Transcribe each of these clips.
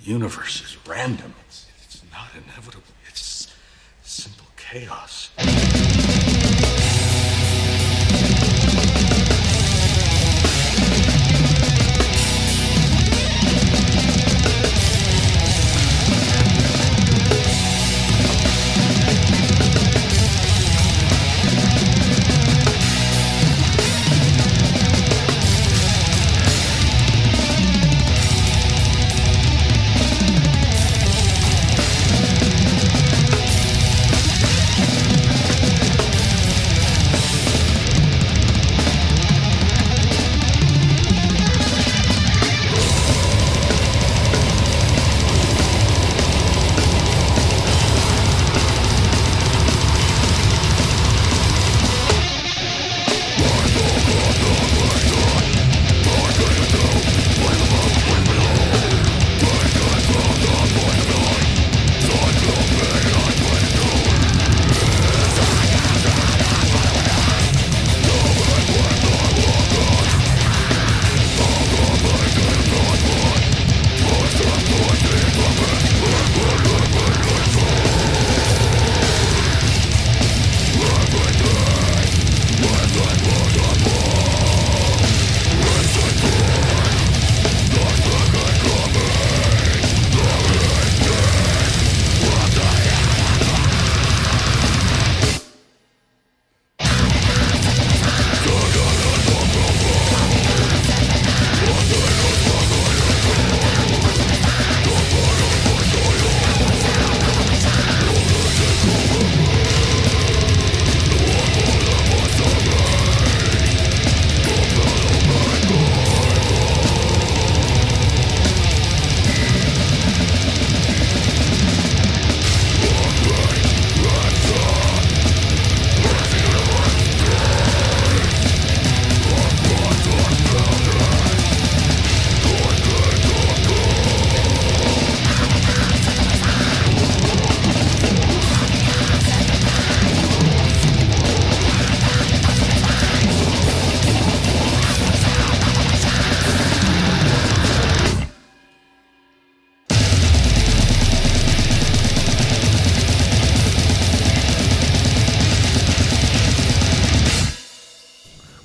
universe is random. It's not inevitable. It's simple chaos.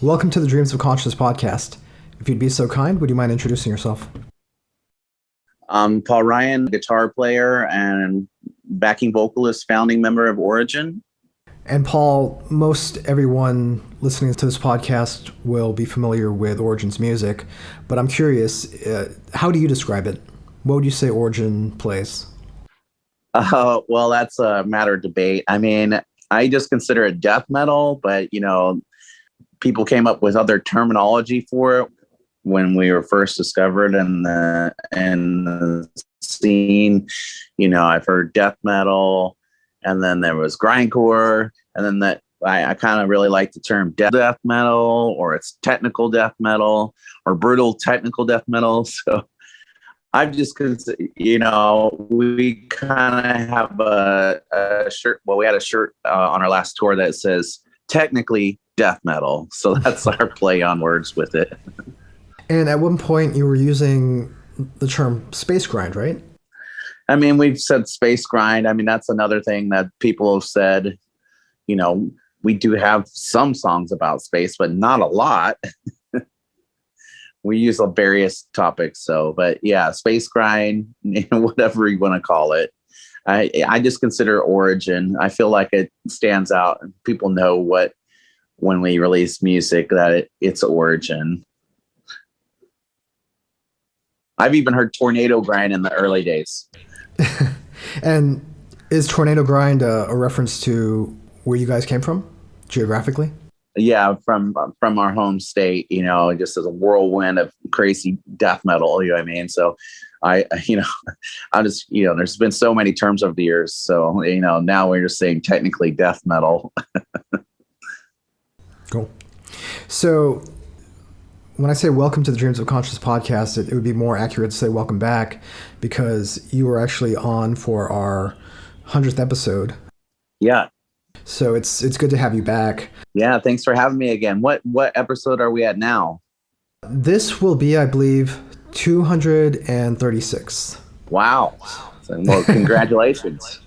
Welcome to the Dreams of Consciousness podcast. If you'd be so kind, would you mind introducing yourself? I'm Paul Ryan, guitar player and backing vocalist, founding member of Origin. And Paul, most everyone listening to this podcast will be familiar with Origin's music, but I'm curious, how do you describe it? What would you say Origin plays? Well, that's a matter of debate. I mean, I just consider it death metal, but, people came up with other terminology for it when we were first discovered in the scene. I've heard death metal, and then there was grindcore, and then that I kind of really like the term death metal, or it's technical death metal, or brutal technical death metal. So I've just, we kind of have a shirt. Well, we had a shirt on our last tour that says technically death metal. So that's our play on words with it. And at one point you were using the term space grind, right? I mean, we've said space grind. I mean, that's another thing that people have said. We do have some songs about space, but not a lot. We use various topics. But yeah, space grind, whatever you want to call it. I just consider Origin. I feel like it stands out, and people know when we release music that it's Origin. I've even heard Tornado Grind in the early days. And is Tornado Grind a reference to where you guys came from geographically? Yeah, from our home state, just as a whirlwind of crazy death metal, you know what I mean? So I just, there's been so many terms over the years. So, now we're just saying technically death metal. Cool. So when I say welcome to the Dreams of Consciousness podcast, it would be more accurate to say welcome back, because you were actually on for our 100th episode. Yeah. So it's good to have you back. Yeah, thanks for having me again. What episode are we at now? This will be, I believe, 236. Wow. So, well, congratulations.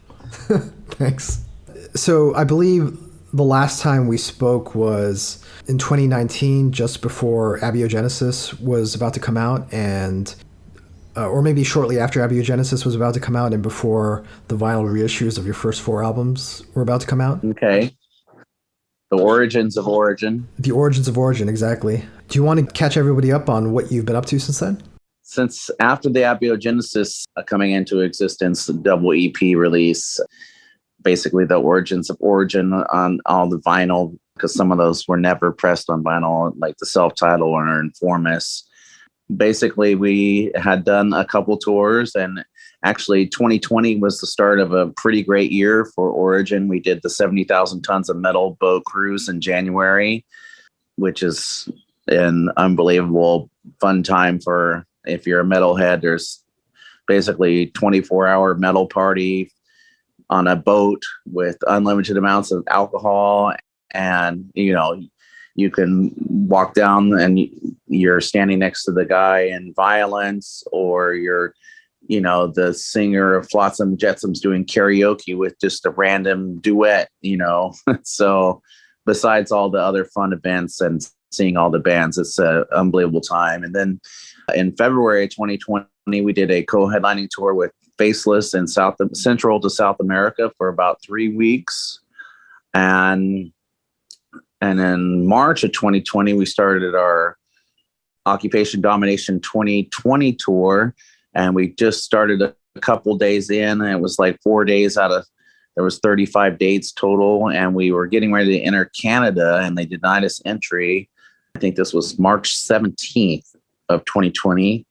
Thanks. So I believe the last time we spoke was in 2019, just before Abiogenesis was about to come out, and or maybe shortly after Abiogenesis was about to come out and before the vinyl reissues of your first 4 albums were about to come out. Okay. The origins of Origin. The origins of Origin, exactly. Do you want to catch everybody up on what you've been up to since then? Since after the Abiogenesis coming into existence, the double EP release, basically the origins of Origin on all the vinyl, because some of those were never pressed on vinyl, like the self-title or Informus. Basically, we had done a couple tours, and actually 2020 was the start of a pretty great year for Origin. We did the 70,000 tons of metal boat cruise in January, which is an unbelievable fun time for, if you're a metalhead. There's basically 24-hour metal party on a boat with unlimited amounts of alcohol, and you can walk down and you're standing next to the guy in Violence, or you're, the singer of Flotsam Jetsams doing karaoke with just a random duet, So besides all the other fun events and seeing all the bands, it's an unbelievable time. And then in February 2020, we did a co-headlining tour with Faceless in Central to South America for about 3 weeks. And in March of 2020, we started our Occupation Domination 2020 tour. And we just started a couple days in, and it was like 4 days there was 35 dates total. And we were getting ready to enter Canada, and they denied us entry. I think this was March 17th of 2020.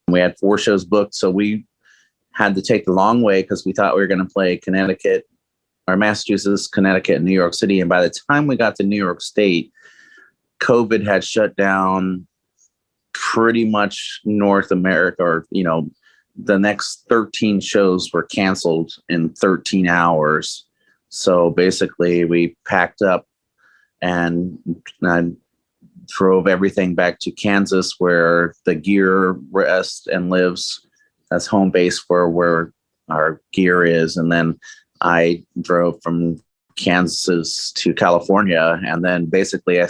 We had 4 shows booked. So we had to take the long way, because we thought we were going to play Connecticut, or Massachusetts, Connecticut, and New York City. And by the time we got to New York State, COVID had shut down pretty much North America, or, the next 13 shows were canceled in 13 hours. So basically we packed up and I drove everything back to Kansas, where the gear rests and lives. That's home base for where our gear is. And then I drove from Kansas to California, and then basically I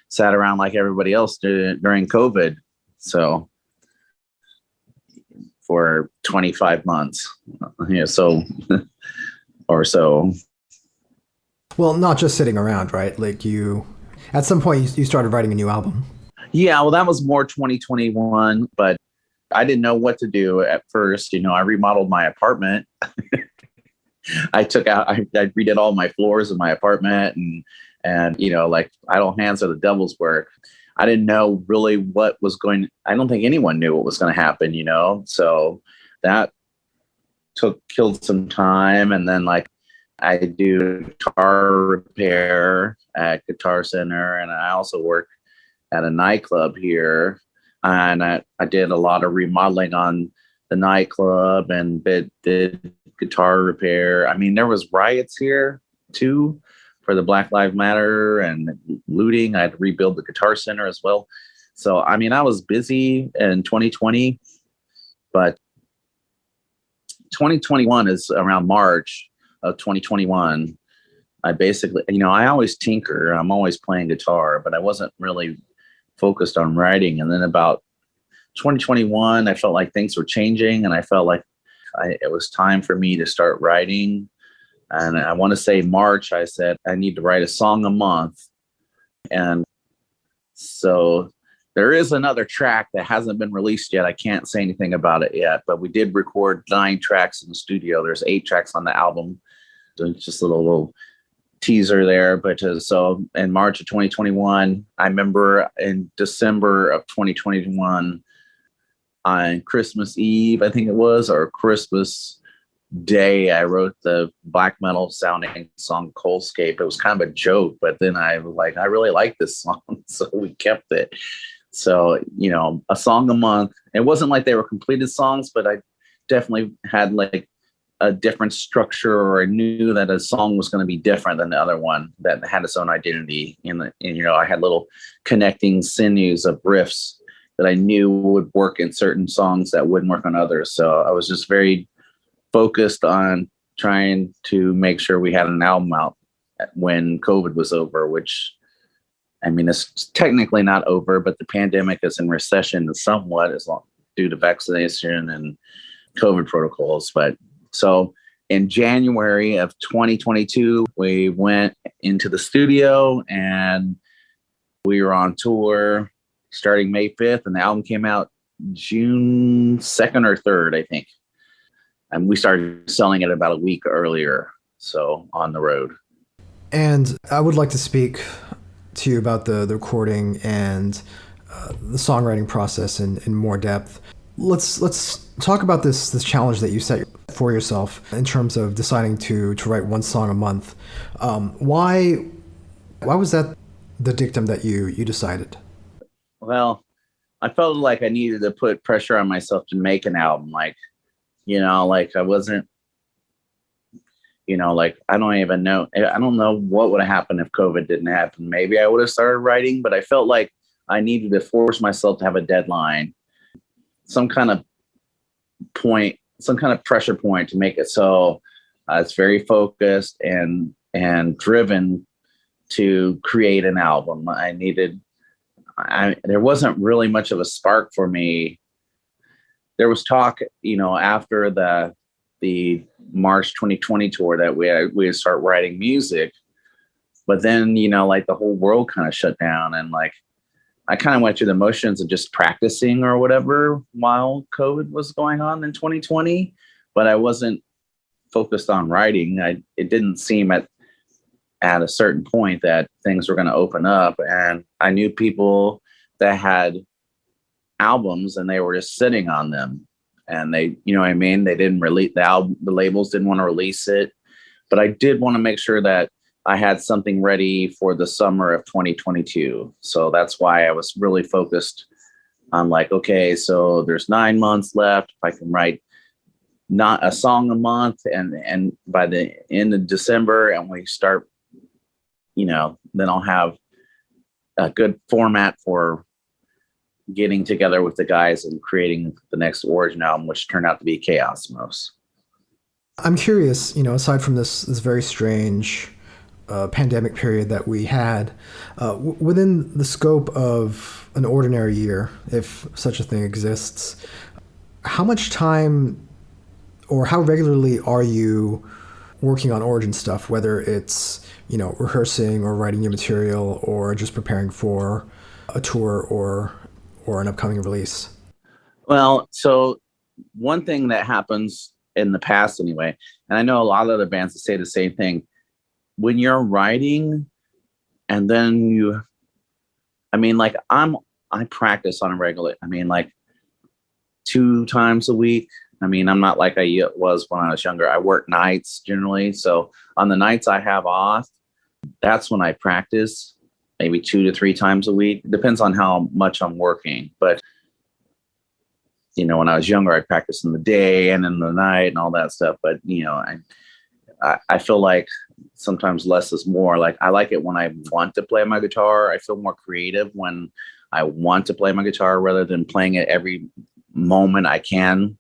sat around like everybody else during COVID. So for 25 months, or so. Well, not just sitting around, right? Like at some point you started writing a new album. Yeah, well, that was more 2021, but I didn't know what to do at first. I remodeled my apartment. I redid all my floors in my apartment, and like idle hands are the devil's work. I didn't know really what was I don't think anyone knew what was going to happen, so that killed some time. And then like I do guitar repair at Guitar Center, and I also work at a nightclub here, and I did a lot of remodeling on the nightclub and did guitar repair. I mean, there was riots here too for the Black Lives Matter and looting. I had to rebuild the Guitar Center as well. So, I mean, I was busy in 2020, but 2021 is around March of 2021. I basically, I always tinker. I'm always playing guitar, but I wasn't really focused on writing. And then about 2021, I felt like things were changing, and I felt like it was time for me to start writing. And I want to say March, I said, I need to write a song a month. And so there is another track that hasn't been released yet. I can't say anything about it yet, but we did record 9 tracks in the studio. There's 8 tracks on the album. So just a little teaser there. But so in March of 2021, I remember in December of 2021, on Christmas Eve, I think it was, or Christmas Day, I wrote the black metal sounding song Coalscape. It was kind of a joke, but then I was like, I really like this song, so we kept it. So, a song a month. It wasn't like they were completed songs, but I definitely had like a different structure, or I knew that a song was going to be different than the other one, that had its own identity. And I had little connecting sinews of riffs that I knew would work in certain songs that wouldn't work on others. So I was just very focused on trying to make sure we had an album out when COVID was over, which, I mean, it's technically not over, but the pandemic is in recession somewhat, as long due to vaccination and COVID protocols. But so in January of 2022, we went into the studio and we were on tour starting May 5th, and the album came out June 2nd or 3rd, I think. And we started selling it about a week earlier, so on the road. And I would like to speak to you about the recording and the songwriting process in more depth. Let's talk about this challenge that you set for yourself in terms of deciding to write one song a month. Why was that the dictum that you decided? Well, I felt like I needed to put pressure on myself to make an album. Like, like I wasn't, like I don't know what would have happened if COVID didn't happen. Maybe I would have started writing, but I felt like I needed to force myself to have a deadline, some kind of pressure point to make it so it's very focused and driven to create an album. There wasn't really much of a spark for me. There was talk, after the March 2020 tour that we would start writing music, but then, like the whole world kind of shut down, and like I kind of went through the motions of just practicing or whatever while COVID was going on in 2020, but I wasn't focused on writing. It didn't seem at a certain point that things were going to open up, and I knew people that had albums and they were just sitting on them, and they, they didn't release the album. The labels didn't want to release it, but I did want to make sure that I had something ready for the summer of 2022. So that's why I was really focused on like, okay, so there's 9 months left. If I can write not a song a month, and by the end of December, and we start, then I'll have a good format for getting together with the guys and creating the next Origin album, which turned out to be Chaosmos. I'm curious, aside from this very strange pandemic period that we had, within the scope of an ordinary year, if such a thing exists, how much time or how regularly are you working on Origin stuff, whether it's, rehearsing or writing new material or just preparing for a tour or an upcoming release? Well, so one thing that happens in the past anyway, and I know a lot of other bands that say the same thing, when you're writing and then I practice on a regular, 2 times a week. I'm not like I was when I was younger. I work nights generally. So on the nights I have off, that's when I practice, maybe 2 to 3 times a week. It depends on how much I'm working. But, when I was younger, I practiced in the day and in the night and all that stuff. But, I feel like sometimes less is more. Like I like it when I want to play my guitar. I feel more creative when I want to play my guitar rather than playing it every moment I can.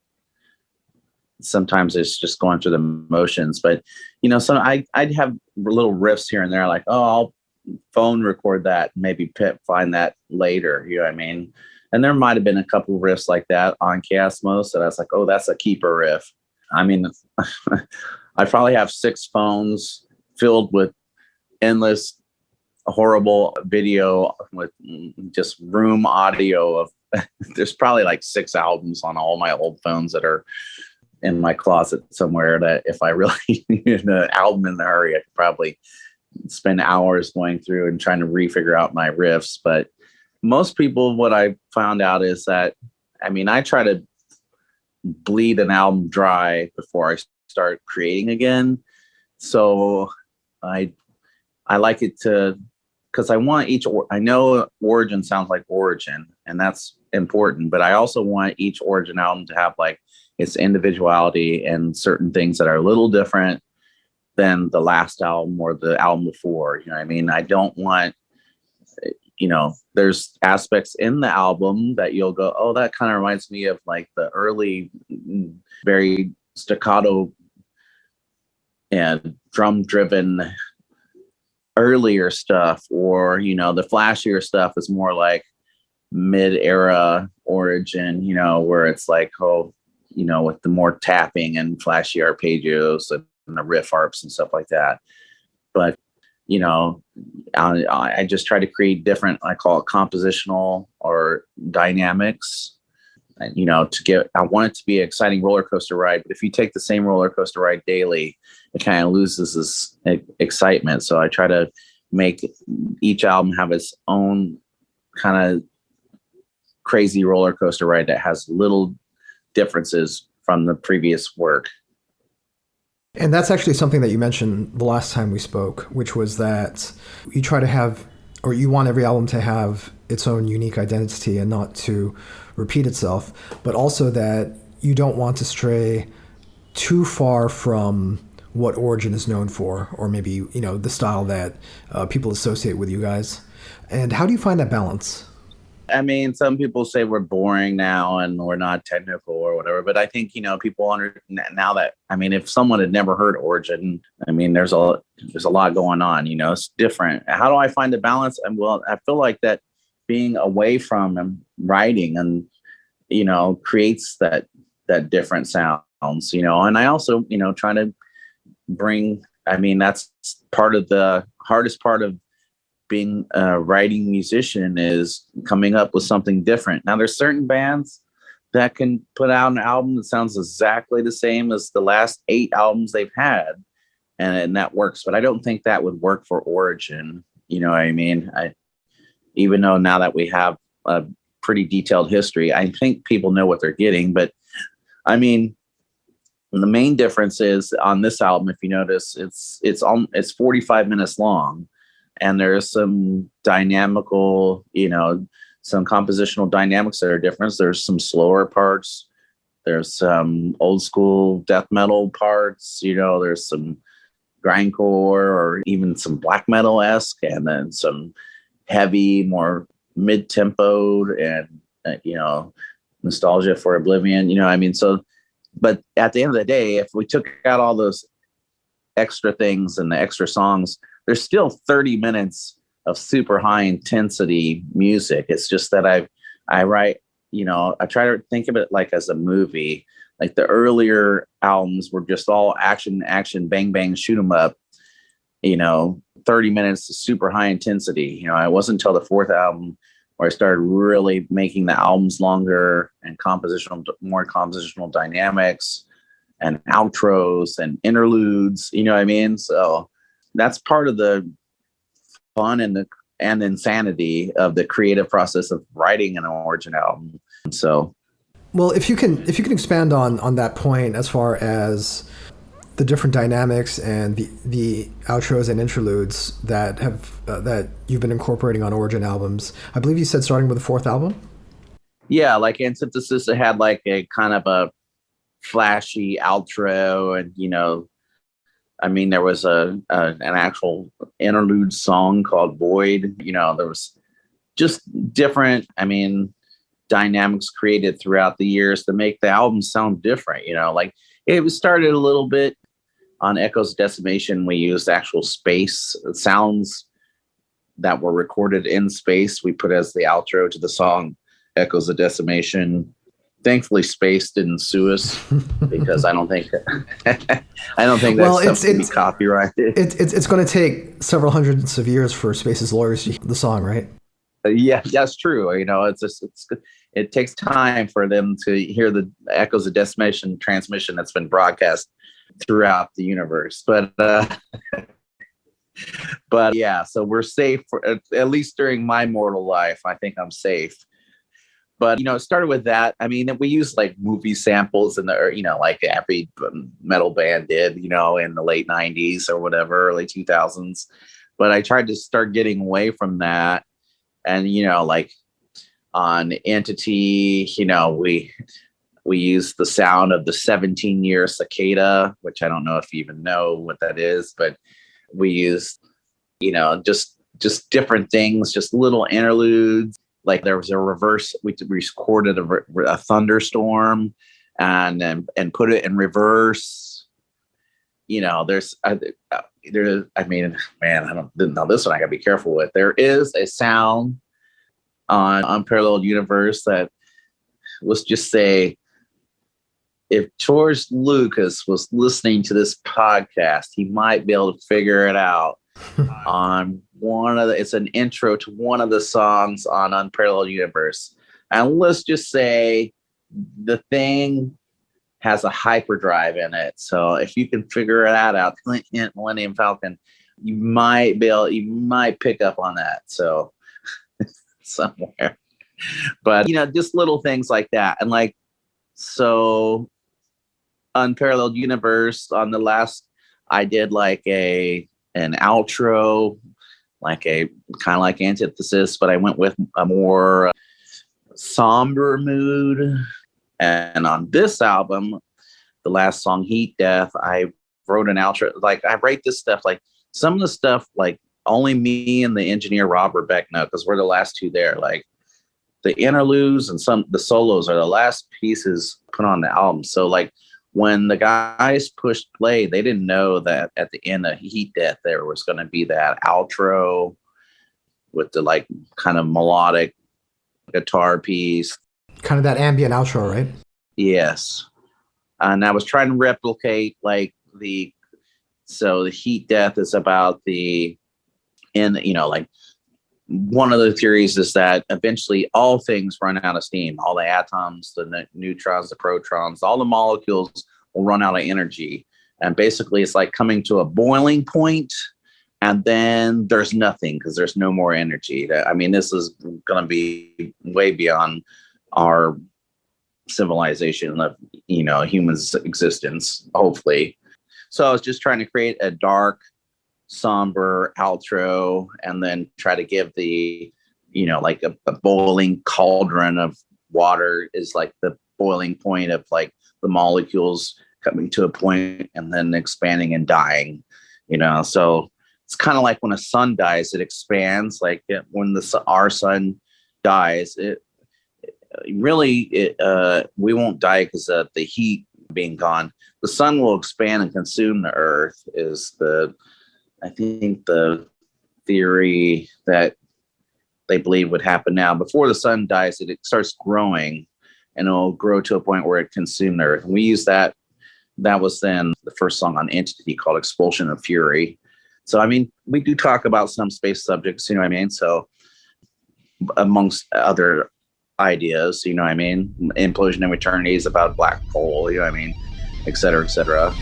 Sometimes it's just going through the motions, but so I'd have little riffs here and there, like, oh, I'll phone record that, maybe find that later. You know what I mean? And there might have been a couple of riffs like that on Chaosmos that I was like, oh, that's a keeper riff. I probably have 6 phones filled with endless, horrible video with just room audio of. There's probably like 6 albums on all my old phones that are in my closet somewhere, that if I really needed an album in the hurry, I could probably spend hours going through and trying to refigure out my riffs. But most people, what I found out is that, I try to bleed an album dry before I start creating again. So I like it to, because I want I know Origin sounds like Origin, and that's important, but I also want each Origin album to have like its individuality and certain things that are a little different than the last album or the album before. I don't want, there's aspects in the album that you'll go, oh, that kind of reminds me of like the early, very staccato and drum driven earlier stuff, or the flashier stuff is more like mid-era Origin, where it's like, oh, with the more tapping and flashy arpeggios and the riff harps and stuff like that. But I just try to create different, I call it compositional or dynamics, and I want it to be an exciting roller coaster ride. But if you take the same roller coaster ride daily, it kind of loses this excitement. So I try to make each album have its own kind of crazy roller coaster ride that has little differences from the previous work. And that's actually something that you mentioned the last time we spoke, which was that you try to have, or you want every album to have its own unique identity and not to repeat itself, but also that you don't want to stray too far from what Origin is known for, or maybe, the style that people associate with you guys. And how do you find that balance? I mean, some people say we're boring now and we're not technical or whatever, but I think, people now that, if someone had never heard Origin, there's a lot going on, it's different. How do I find the balance? And well, I feel like that being away from writing and, creates that different sounds, and I also, try to bring, that's part of the hardest part of being a writing musician, is coming up with something different. Now, there's certain bands that can put out an album that sounds exactly the same as the last 8 albums they've had, and that works. But I don't think that would work for Origin. You know what I mean? Even though now that we have a pretty detailed history, I think people know what they're getting. But the main difference is on this album, if you notice, it's 45 minutes long. And there's some dynamical, some compositional dynamics that are different. There's some slower parts. There's some old school death metal parts. There's some grindcore or even some black metal-esque, and then some heavy, more mid-tempoed and, nostalgia for oblivion. So, but at the end of the day, if we took out all those extra things and the extra songs, there's still 30 minutes of super high intensity music. It's just that I write, I try to think of it like as a movie. Like the earlier albums were just all action, bang, bang, shoot 'em up, 30 minutes of super high intensity. It wasn't until the 4th album where I started really making the albums longer and more compositional dynamics and outros and interludes, So that's part of the fun and insanity of the creative process of writing an Origin album. So, well, if you can expand on that point as far as the different dynamics and the outros and interludes that have that you've been incorporating on Origin albums. I believe you said starting with the 4th album. Yeah, like Antithesis, it had like a kind of a flashy outro, and there was an actual interlude song called Void. There was just different, dynamics created throughout the years to make the album sound different. Like it started a little bit on Echoes of Decimation. We used actual space sounds that were recorded in space. We put as the outro to the song Echoes of Decimation. Thankfully, Space didn't sue us, because I don't think that's be copyrighted. It's going to take several hundreds of years for Space's lawyers to hear the song, right? Yeah, that's true. It takes time for them to hear the Echoes of Decimation transmission that's been broadcast throughout the universe. But yeah, so we're safe for at least during my mortal life. I think I'm safe. But, it started with that. We used like movie samples in like every metal band did, in the late 90s or whatever, early 2000s. But I tried to start getting away from that. And, like on Entity, we used the sound of the 17-year cicada, which I don't know if you even know what that is, but we used, just just different things, just little interludes. Like there was a reverse, we recorded a thunderstorm and put it in reverse. You know, I mean, man, didn't know this one. I gotta be careful with. There is a sound on Unparalleled Universe that, let's just say, if George Lucas was listening to this podcast, he might be able to figure it out. On it's an intro to one of the songs on Unparalleled Universe. And let's just say the thing has a hyperdrive in it. So if you can figure that out, Millennium Falcon, you might pick up on that. So somewhere. But just little things like that. And like, so Unparalleled Universe, on the last, I did like an outro, like a kind of like antithesis, but I went with a more somber mood. And on this album, the last song, Heat Death, I wrote an outro. Like I write this stuff, like some of the stuff, like only me and the engineer Robert Beck know, because we're the last two there. Like the interludes and the solos are the last pieces put on the album. So like when the guys pushed play, they didn't know that at the end of Heat Death there was going to be that outro with the like kind of melodic guitar piece. Kind of that ambient outro, right? Yes. And I was trying to replicate like so the Heat Death is about like one of the theories is that eventually all things run out of steam. All the atoms, the neutrons, the protons, all the molecules will run out of energy. And basically it's like coming to a boiling point, and then there's nothing because there's no more energy. I mean, this is going to be way beyond our civilization of, humans' existence, hopefully. So I was just trying to create a dark, somber outro, and then try to give the like a boiling cauldron of water is like the boiling point of like the molecules coming to a point and then expanding and dying, so it's kind of like when a sun dies, it expands. Like when our sun dies, we won't die because of the heat being gone. The sun will expand and consume the earth is I think the theory that they believe would happen now. Before the sun dies, it starts growing, and it'll grow to a point where it consumes the earth. And we use that. That was then the first song on Entity called Expulsion of Fury. So, I mean, we do talk about some space subjects, you know what I mean? So amongst other ideas, you know what I mean? Implosion of Eternity is about black hole, you know what I mean? Et cetera, et cetera.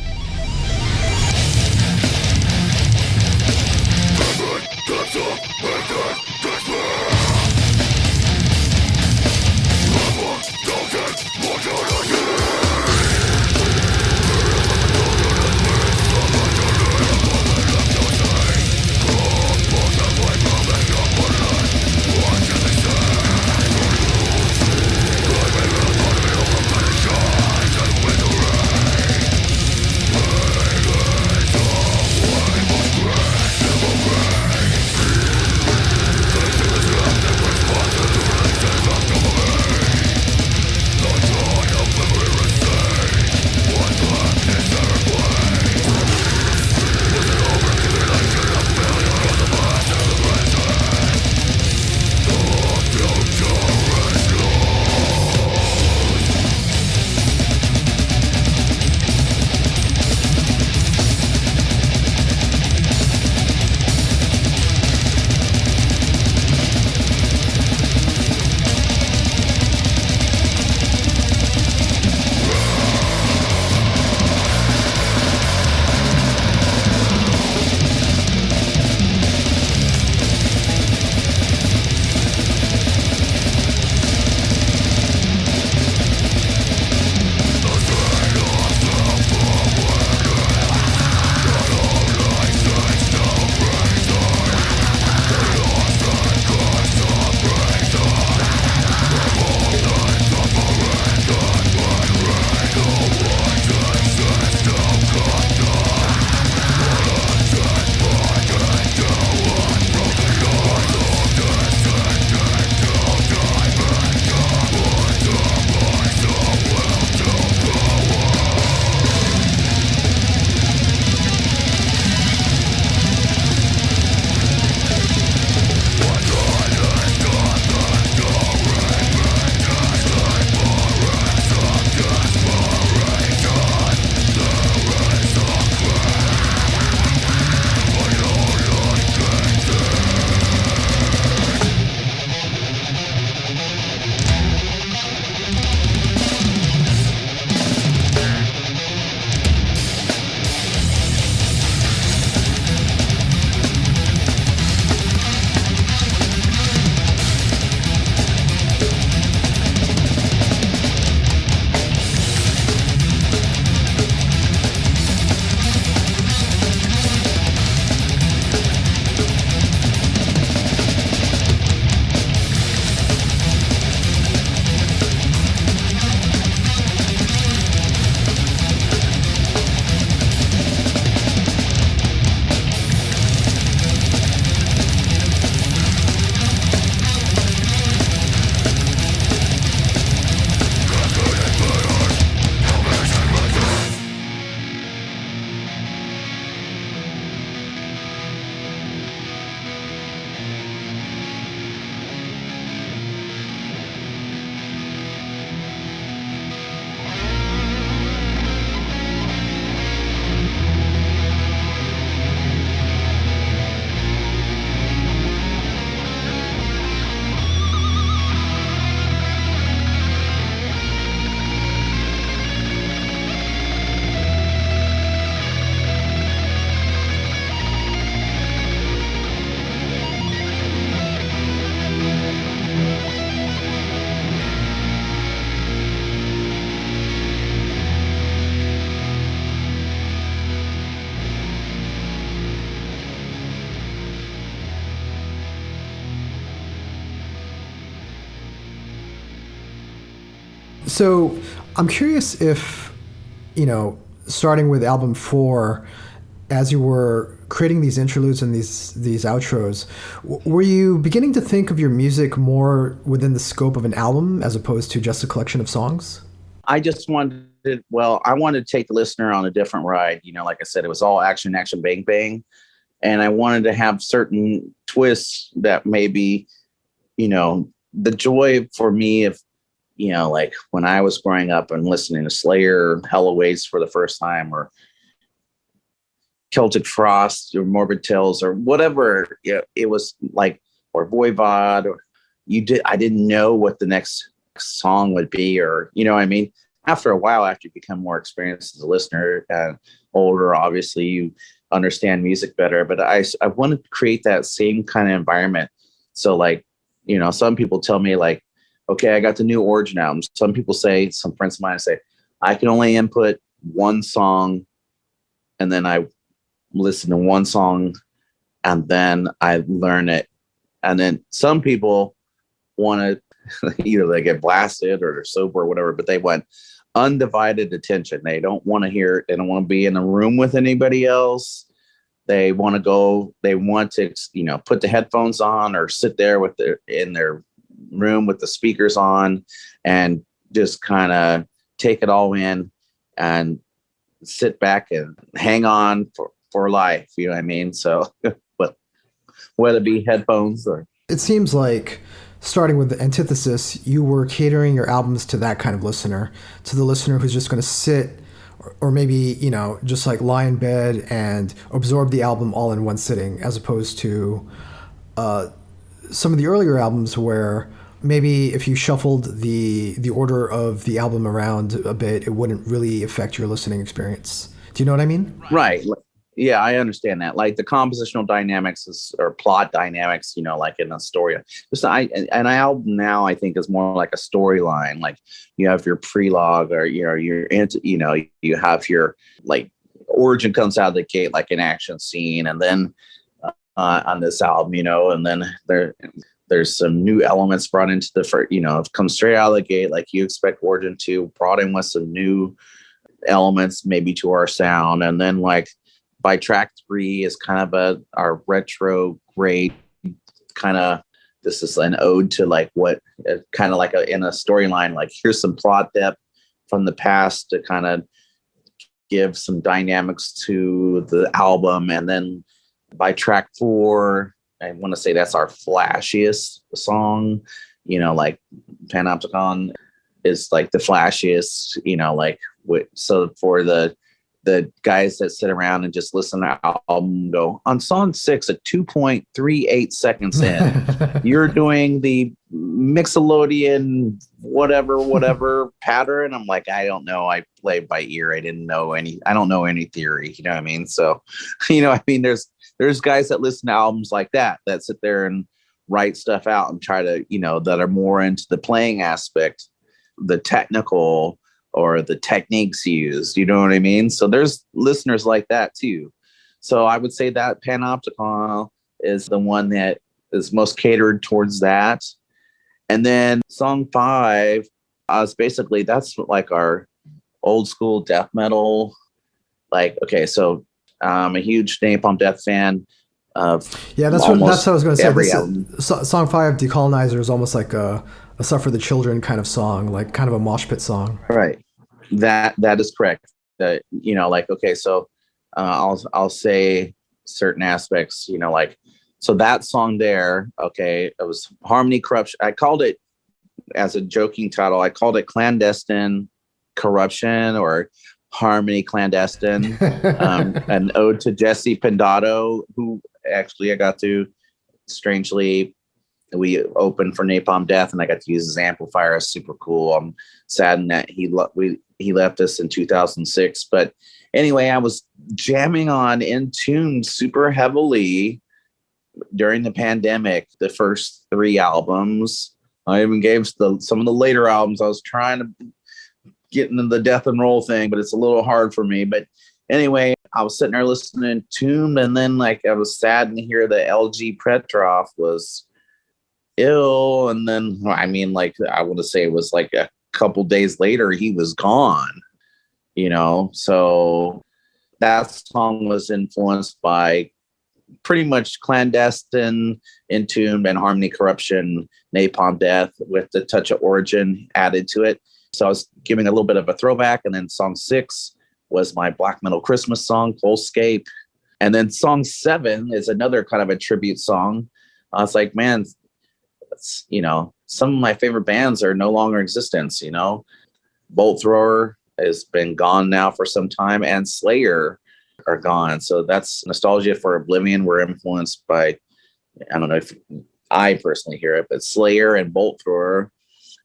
So I'm curious if, starting with album 4, as you were creating these interludes and these outros, were you beginning to think of your music more within the scope of an album as opposed to just a collection of songs? I just wanted, I wanted to take the listener on a different ride. Like I said, it was all action, action, bang, bang. And I wanted to have certain twists that maybe, the joy for me of, like when I was growing up and listening to Slayer, Hell Awaits for the first time, or Celtic Frost or Morbid Tales or whatever, it was like, or Voivod, or I didn't know what the next song would be, or, what I mean? After a while, after you become more experienced as a listener and older, obviously you understand music better, but I wanted to create that same kind of environment. So like, some people tell me like, okay, I got the new Origin album. Some friends of mine say, I can only input one song and then I listen to one song and then I learn it. And then some people want to, either they get blasted or they're sober or whatever, but they want undivided attention. They don't want to hear it. They don't want to be in a room with anybody else. They want to, put the headphones on or sit there in their room with the speakers on and just kind of take it all in and sit back and hang on for life. You know what I mean? So whether it be headphones or. It seems like, starting with the Antithesis, you were catering your albums to that kind of listener, to the listener who's just going to sit or maybe, just like lie in bed and absorb the album all in one sitting, as opposed to some of the earlier albums where maybe if you shuffled the order of the album around a bit, it wouldn't really affect your listening experience. Do you know what I mean? Right. Yeah, I understand that. Like the compositional dynamics or plot dynamics, like in a story. An album now, I think, is more like a storyline. Like you have your prelogue, or you're into, you have your like Origin comes out of the gate like an action scene, and then on this album, and then there's some new elements brought into it comes straight out of the gate like you expect Origin to, brought in with some new elements maybe to our sound, and then like by track 3 is kind of our retro grade kind of, this is an ode to like what kind of like in a storyline, like here's some plot depth from the past to kind of give some dynamics to the album. And then by track 4, I want to say that's our flashiest song, like Panopticon is like the flashiest, so for the guys that sit around and just listen to the album, go on song 6 at 2.38 seconds in, you're doing the Mixolydian whatever pattern. I'm like, I don't know. I play by ear. I don't know any theory. You know what I mean? So, there's guys that listen to albums like that sit there and write stuff out and try to, that are more into the playing aspect, the technical or the techniques used, you know what I mean? So there's listeners like that too. So I would say that Panopticon is the one that is most catered towards that. And then song 5 is basically, that's like our old school death metal. Like, okay, so I'm a huge Napalm Death fan of. Yeah, that's what I was going to say. Song 5, Decolonizer, is almost like a Stuff for the Children kind of song, like kind of a mosh pit song. Right. That is correct. That, like, okay, so I'll say certain aspects, like, so that song there, okay, it was Harmony Corruption. I called it, as a joking title, I called it Clandestine Corruption, or Harmony Clandestine, an ode to Jesse Pendato, who actually I got to, strangely, we opened for Napalm Death and I got to use his amplifier. It's super cool. I'm saddened that he left us in 2006. But anyway, I was jamming on In Tune super heavily during the pandemic, the first 3 albums. I even gave some of the later albums. I was trying to get into the death and roll thing, but it's a little hard for me. But anyway, I was sitting there listening to Tune, and then like I was saddened to hear that LG Petrov was ill. And then, I mean, like, I want to say it was like a couple days later, he was gone, so that song was influenced by pretty much Clandestine, Entombed, and Harmony Corruption, Napalm Death, with the touch of Origin added to it. So I was giving a little bit of a throwback. And then song 6 was my black metal Christmas song, Coalscape. And then song 7 is another kind of a tribute song. I was like, man, some of my favorite bands are no longer in existence, Bolt Thrower has been gone now for some time, and Slayer are gone. So that's Nostalgia for Oblivion. We're influenced by, I don't know if I personally hear it, but Slayer and Bolt Thrower.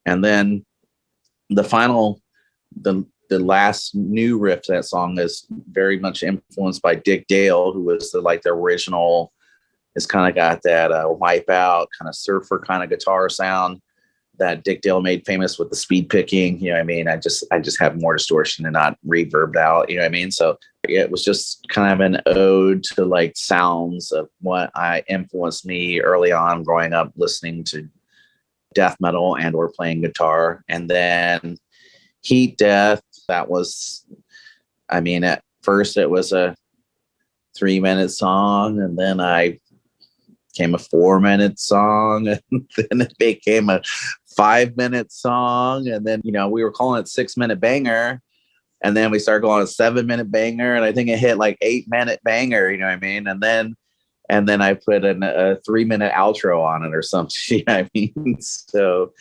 And then the last new riff to that song is very much influenced by Dick Dale, who was the original. It's kind of got that Wipeout kind of surfer kind of guitar sound that Dick Dale made famous with the speed picking. I just have more distortion and not reverbed out. So it was just kind of an ode to sounds of what influenced me early on growing up, listening to death metal and or playing guitar. And then Heat Death, that was, at first it was a 3-minute song, and then I became a 4-minute song, and then it became a 5-minute song, and then we were calling it 6-minute banger, and then we started calling it 7-minute banger, and I think it hit 8-minute banger, and then I put a 3-minute outro on it or something. So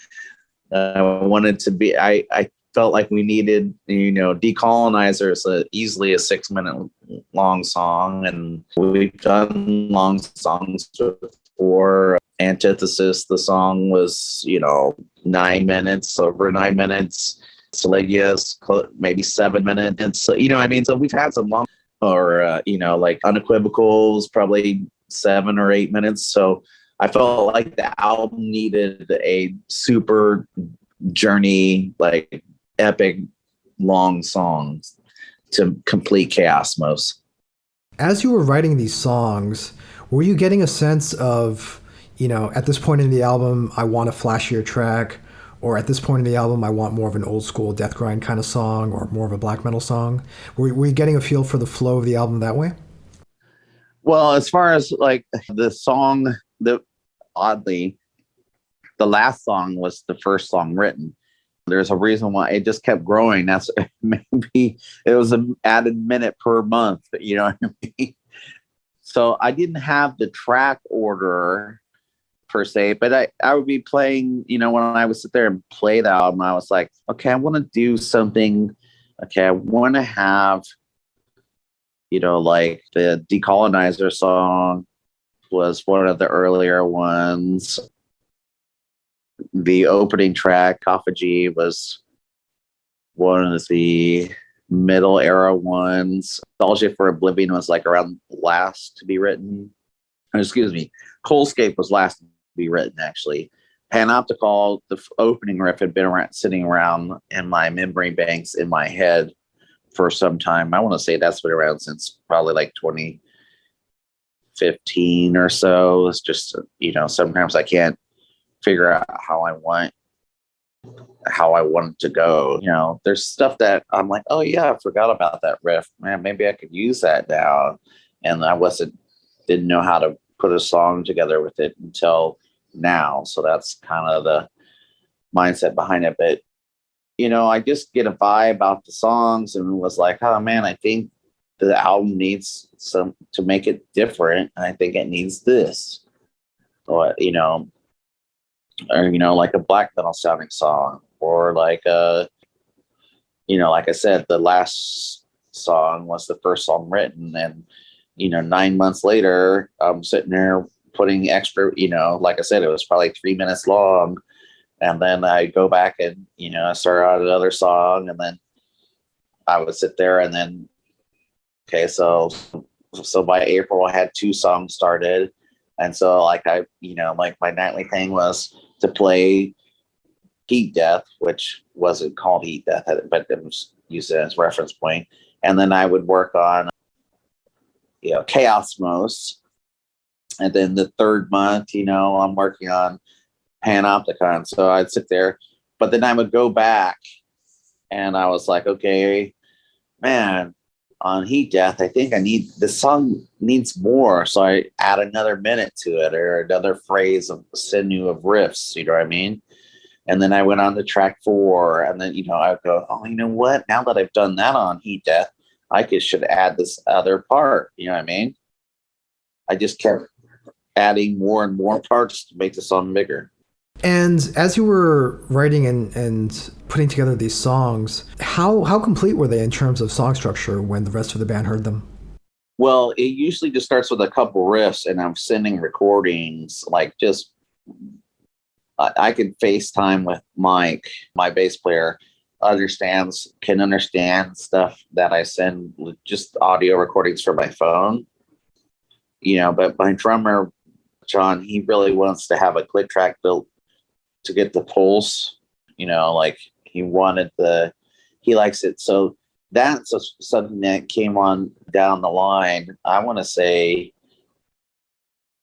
I wanted to be, I felt like we needed, Decolonizer is easily a 6-minute long song, and we've done long songs before. Antithesis, the song was, 9 minutes, over 9 minutes. Saligas, maybe 7 minutes. So, so we've had some long, or, Unequivocals, probably 7 or 8 minutes. So I felt like the album needed a super journey, epic long songs to complete Chaosmos. As you were writing these songs, were you getting a sense of, at this point in the album, I want a flashier track, or at this point in the album, I want more of an old school death grind kind of song, or more of a black metal song? Were you getting a feel for the flow of the album that way? Well, as far as the song, oddly, the last song was the first song written. There's a reason why it just kept growing. That's maybe it was an added minute per month, you know what I mean? So I didn't have the track order per se, but I would be playing, when I would sit there and play the album, I was like, okay, I want to do something. Okay, I want to have, the Decolonizer song was one of the earlier ones. The opening track, Autophagy, was one of the middle era ones. Nostalgia for Oblivion was around last to be written. Excuse me. Coalscape was last to be written, actually. Panoptical, the opening riff, had been sitting around in my memory banks in my head for some time. I want to say that's been around since probably 2015 or so. It's just, sometimes I can't figure out how I want it to go. There's stuff that I'm like, oh yeah, I forgot about that riff. Man, maybe I could use that now. And I didn't know how to put a song together with it until now. So that's kind of the mindset behind it. But, I just get a vibe about the songs and was like, oh man, I think the album needs some to make it different. And I think it needs this. Or, like a black metal sounding song, or like I said, the last song was the first song written, and 9 months later, I'm sitting there putting extra, like I said, it was probably 3 minutes long, and then I go back and I start out another song, and then I would sit there, and then so by April I had 2 songs started. And so my nightly thing was to play Heat Death, which wasn't called Heat Death, but it was used as reference point. And then I would work on, Chaosmos. And then the third month, I'm working on Panopticon. So I'd sit there But then I would go back and I was like, okay, man, on Heat Death, I think this song needs more. So I add another minute to it or another phrase of sinew of riffs, you know what I mean? And then I went on to track 4, and then, I would go, oh, you know what? Now that I've done that on Heat Death, should add this other part. You know what I mean? I just kept adding more and more parts to make the song bigger. And as you were writing and putting together these songs, how complete were they in terms of song structure when the rest of the band heard them? Well, it usually just starts with a couple riffs, and I'm sending recordings. Like, just I could FaceTime with Mike, my bass player, can understand stuff that I send, just audio recordings from my phone. But my drummer, John, he really wants to have a click track built to get the pulse, like he likes it. So that's something that came on down the line. I want to say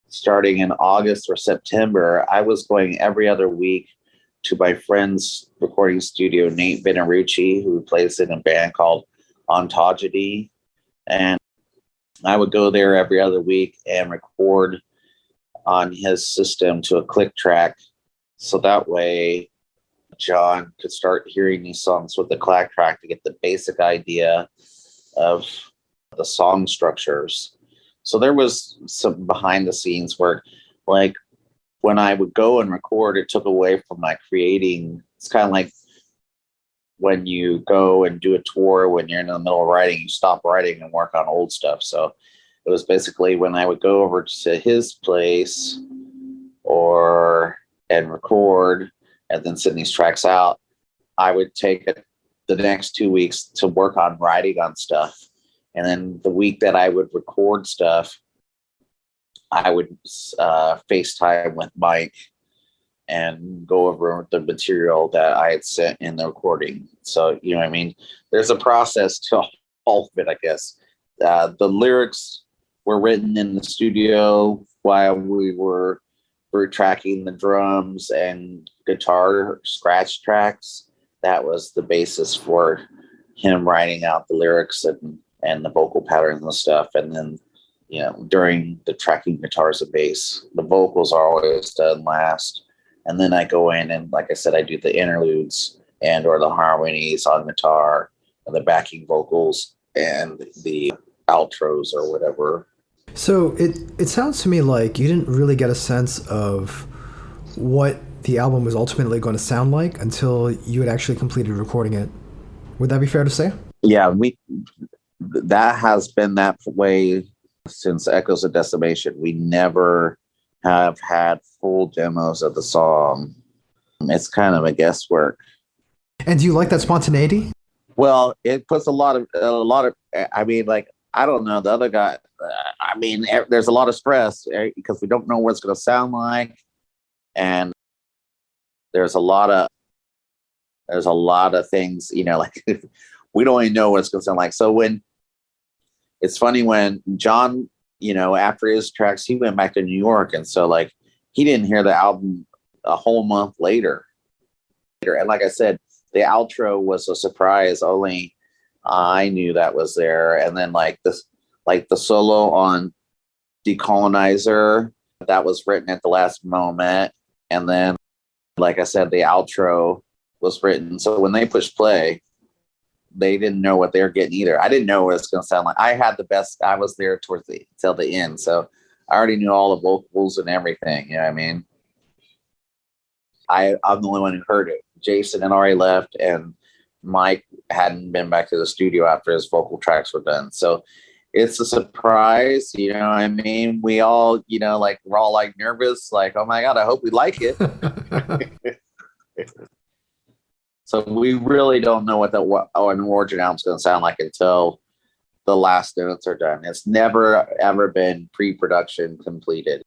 starting in August or September, I was going every other week to my friend's recording studio, Nate Benarucci, who plays in a band called Ontogeny. And I would go there every other week and record on his system to a click track. So that way, John could start hearing these songs with the click track to get the basic idea of the song structures. So there was some behind the scenes where, like, when I would go and record, it took away from my creating. It's kind of like when you go and do a tour, when you're in the middle of writing, you stop writing and work on old stuff. So it was basically when I would go over to his place and record and then send these tracks out, I would take the next 2 weeks to work on writing on stuff. And then the week that I would record stuff, I would FaceTime with Mike and go over the material that I had sent in the recording. So, you know what I mean? There's a process to all of it, I guess. The lyrics were written in the studio while we were tracking the drums and guitar scratch tracks. That was the basis for him writing out the lyrics and the vocal patterns and stuff. And then, during the tracking guitars and bass, the vocals are always done last. And then I go in and, like I said, I do the interludes or the harmonies on guitar and the backing vocals and the outros or whatever. So it sounds to me like you didn't really get a sense of what the album was ultimately going to sound like until you had actually completed recording it. Would that be fair to say? Yeah, that has been that way since Echoes of Decimation. We never have had full demos of the song. It's kind of a guesswork. And do you like that spontaneity? Well, it puts a lot of, I mean, like, I don't know, the other guy, there's a lot of stress because we don't know what it's going to sound like. And there's a lot of things, like we don't even know what it's going to sound like. So it's funny when John, after his tracks, he went back to New York. And so, like, he didn't hear the album a whole month later. And like I said, the outro was a surprise. Only I knew that was there. And then the solo on Decolonizer, that was written at the last moment. And then, like I said, the outro was written. So when they pushed play, they didn't know what they were getting either. I didn't know what it's going to sound like. I was there till the end. So I already knew all the vocals and everything. You know what I mean? I'm the only one who heard it. Jason had already left and Mike hadn't been back to the studio after his vocal tracks were done. So it's a surprise, you know what I mean? We all, we're all like nervous, like, oh my God, I hope we like it. So we really don't know what an Origin album's going to sound like until the last notes are done. It's never, ever been pre-production completed.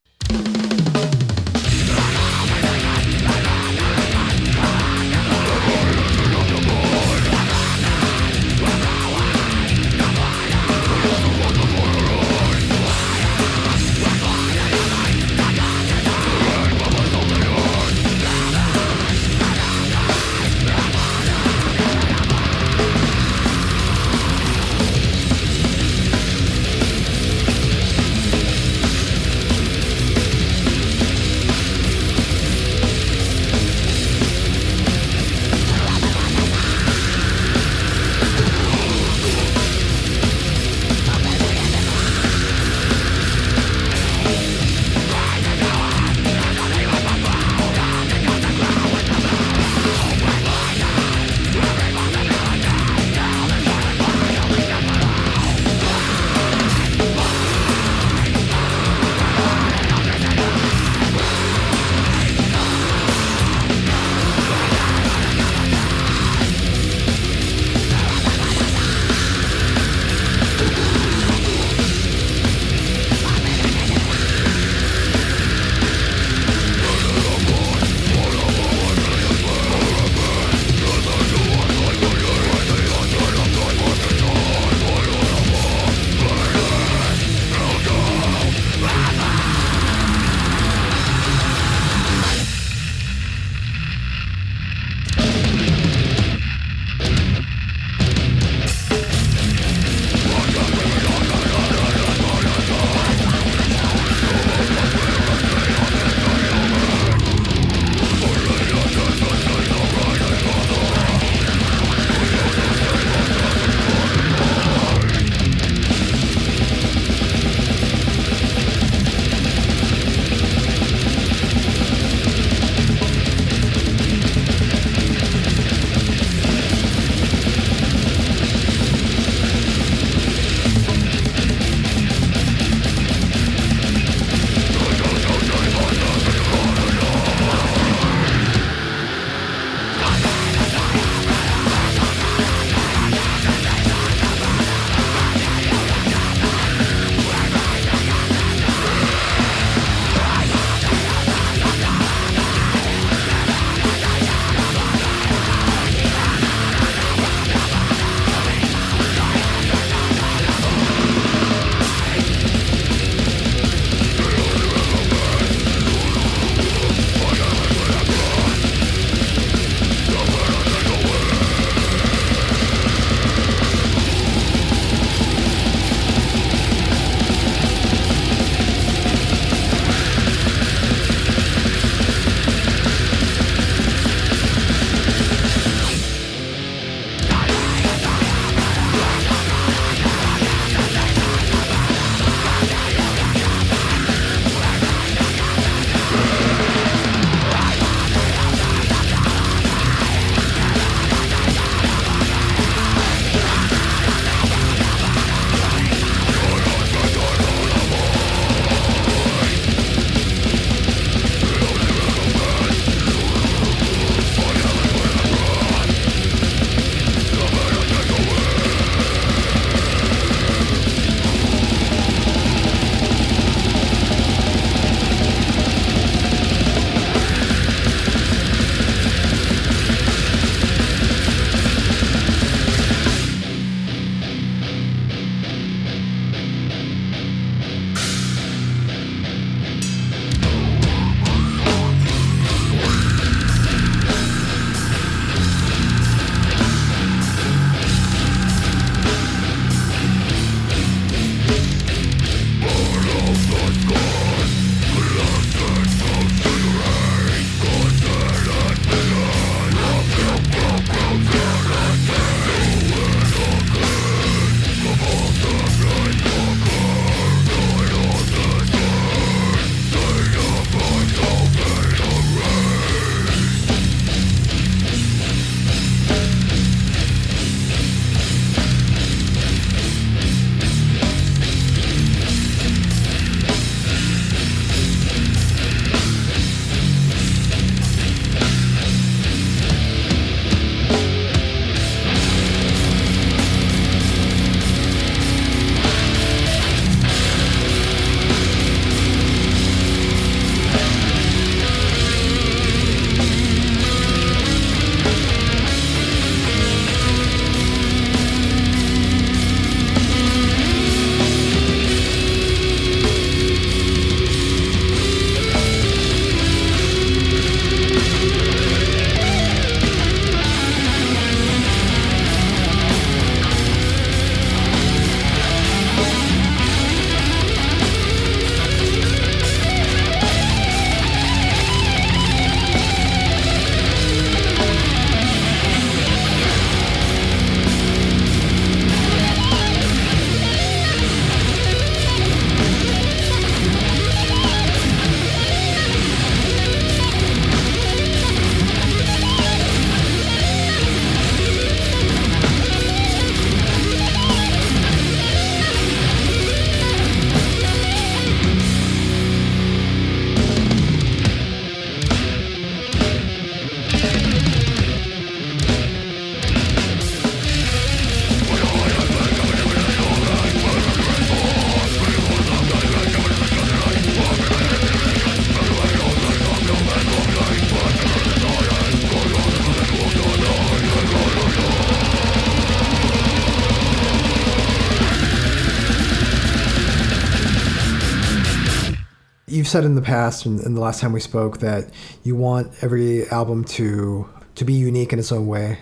You've said in the past, and the last time we spoke, that you want every album to be unique in its own way,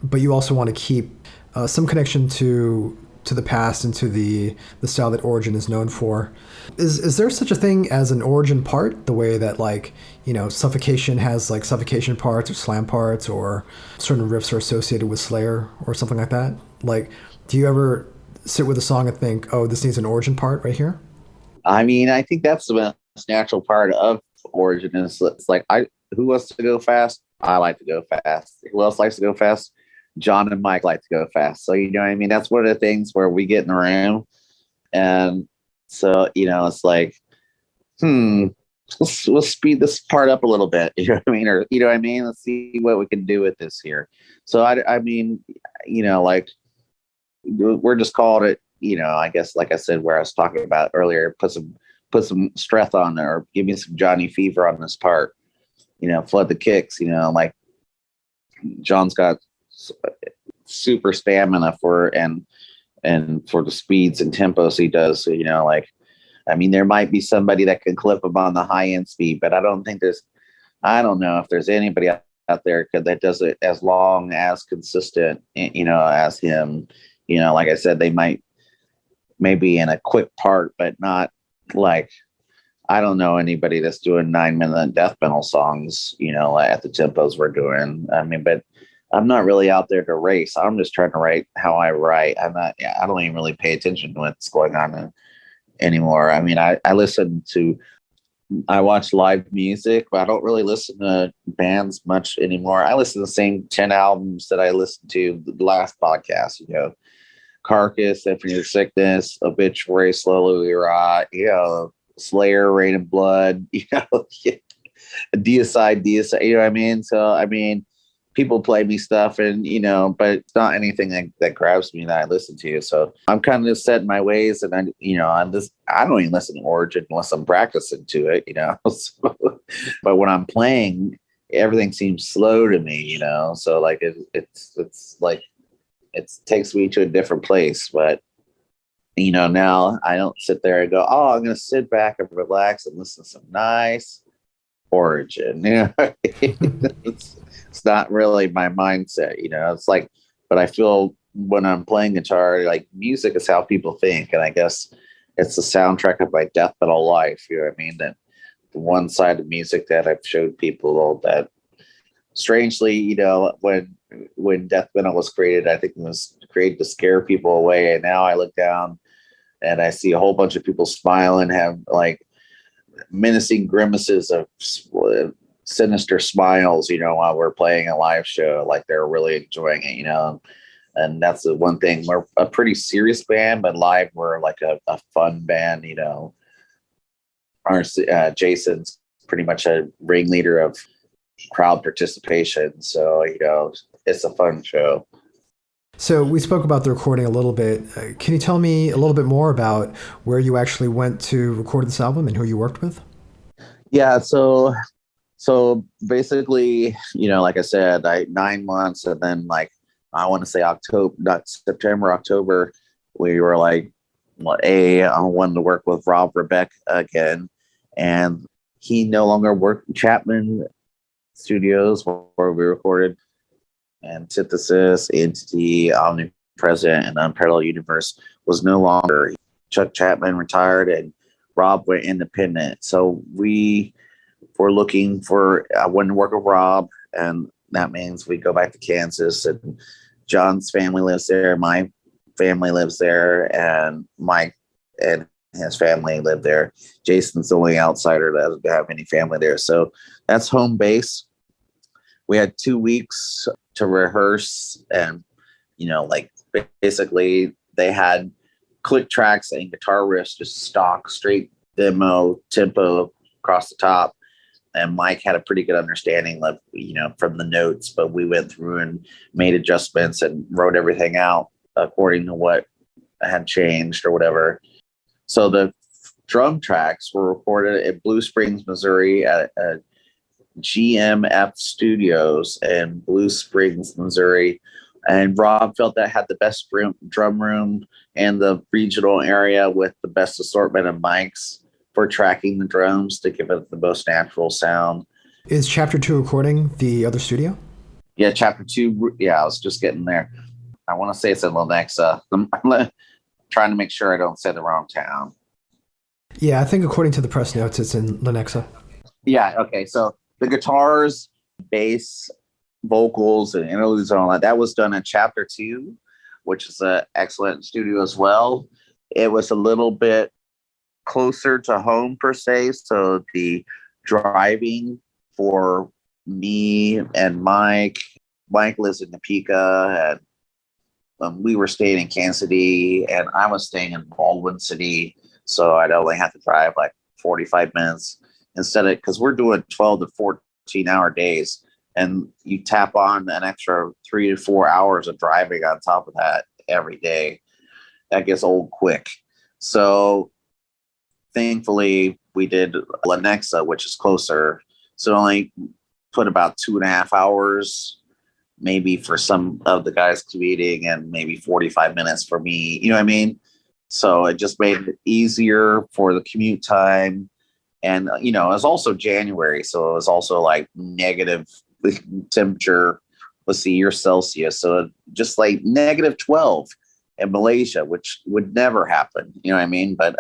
but you also want to keep some connection to the past and to the style that Origin is known for. Is there such a thing as an Origin part, the way that, like, you know, Suffocation has like Suffocation parts or Slam parts, or certain riffs are associated with Slayer or something like that? Like, do you ever sit with a song and think, oh, this needs an Origin part right here? I mean, I think that's the most natural part of Origin. Is it's like, who wants to go fast? I like to go fast. Who else likes to go fast? John and Mike like to go fast. So, you know what I mean? That's one of the things where we get in the room. And so, you know, it's like, we'll speed this part up a little bit. You know what I mean? Or, you know what I mean? Let's see what we can do with this here. So, I mean, you know, like, we're just called it, you know, I guess, like I said, where I was talking about earlier, put some strength on there, or give me some Johnny Fever on this part, you know, flood the kicks, you know, like John's got super stamina and for the speeds and tempos he does. So, you know, like, I mean, there might be somebody that can clip him on the high end speed, but I don't know if there's anybody out there that does it as long, as consistent, you know, as him. You know, like I said, they might maybe in a quick part, but not like, I don't know anybody that's doing 9-minute death metal songs, you know, at the tempos we're doing. I mean, but I'm not really out there to race. I'm just trying to write how I write. I don't even really pay attention to what's going on anymore. I mean, I watch live music, but I don't really listen to bands much anymore. I listen to the same 10 albums that I listened to the last podcast, you know, Carcass, Symphony of Sickness, Obituary, Slowly We Rot, you know, Slayer, Rain and Blood, you know, Deicide, you know what I mean? So, I mean, people play me stuff, and, you know, but it's not anything that grabs me that I listen to. So I'm kind of just set in my ways, and I don't even listen to Origin unless I'm practicing to it, you know. So, but when I'm playing, everything seems slow to me, you know. So like it's like it takes me to a different place. But, you know, now I don't sit there and go, oh, I'm going to sit back and relax and listen to some nice Origin. You know, it's not really my mindset, you know. It's like, but I feel when I'm playing guitar, like, music is how people think. And I guess it's the soundtrack of my death metal life. You know what I mean? That the one side of music that I've showed people that, strangely, you know, when death metal was created, I think it was created to scare people away. And now I look down and I see a whole bunch of people smile and have like menacing grimaces of sinister smiles, you know, while we're playing a live show, like they're really enjoying it, you know. And that's the one thing. We're a pretty serious band, but live we're like a fun band, you know. Our Jason's pretty much a ringleader of crowd participation, so, you know, it's a fun show. So we spoke about the recording a little bit. Can you tell me a little bit more about where you actually went to record this album and who you worked with? Yeah, so basically, you know, like I said, 9 months, and then, like, I want to say September, October, we were like, well, I wanted to work with Rob Rebeck again, and he no longer worked in Chapman Studios where we recorded Antithesis, Entity, Omnipresent, and Unparalleled Universe was no longer. Chuck Chapman retired and Rob went independent. So we were looking for, I wanted to work with Rob, and that means we go back to Kansas, and John's family lives there. My family lives there, and Mike and his family live there. Jason's the only outsider that doesn't have any family there. So that's home base. We had 2 weeks to rehearse, and, you know, like, basically they had click tracks and guitar riffs, just stock, straight demo tempo across the top. And Mike had a pretty good understanding of, you know, from the notes, but we went through and made adjustments and wrote everything out according to what had changed or whatever. So the drum tracks were recorded at Blue Springs, Missouri at GMF Studios in Blue Springs, Missouri. And Rob felt that had the best drum room and the regional area with the best assortment of mics for tracking the drums to give it the most natural sound. Is Chapter 2 recording the other studio? Yeah, Chapter 2. Yeah, I was just getting there. I want to say it's in Lenexa. I'm trying to make sure I don't say the wrong town. Yeah, I think according to the press notes, it's in Lenexa. Yeah, okay. So the guitars, bass, vocals, and interludes and all that, that was done in Chapter 2, which is an excellent studio as well. It was a little bit closer to home per se, so the driving for me and Mike lives in Topeka, and we were staying in Kansas City, and I was staying in Baldwin City, so I'd only have to drive like 45 minutes instead of, because we're doing 12 to 14 hour days, and you tap on an extra 3 to 4 hours of driving on top of that every day. That gets old quick. So thankfully we did Lenexa, which is closer. So it only put about 2.5 hours, maybe for some of the guys commuting, and maybe 45 minutes for me. You know what I mean? So it just made it easier for the commute time. And, you know, it was also January. So it was also like negative temperature. Let's see, you're Celsius. So just like -12 in Malaysia, which would never happen. You know what I mean? But,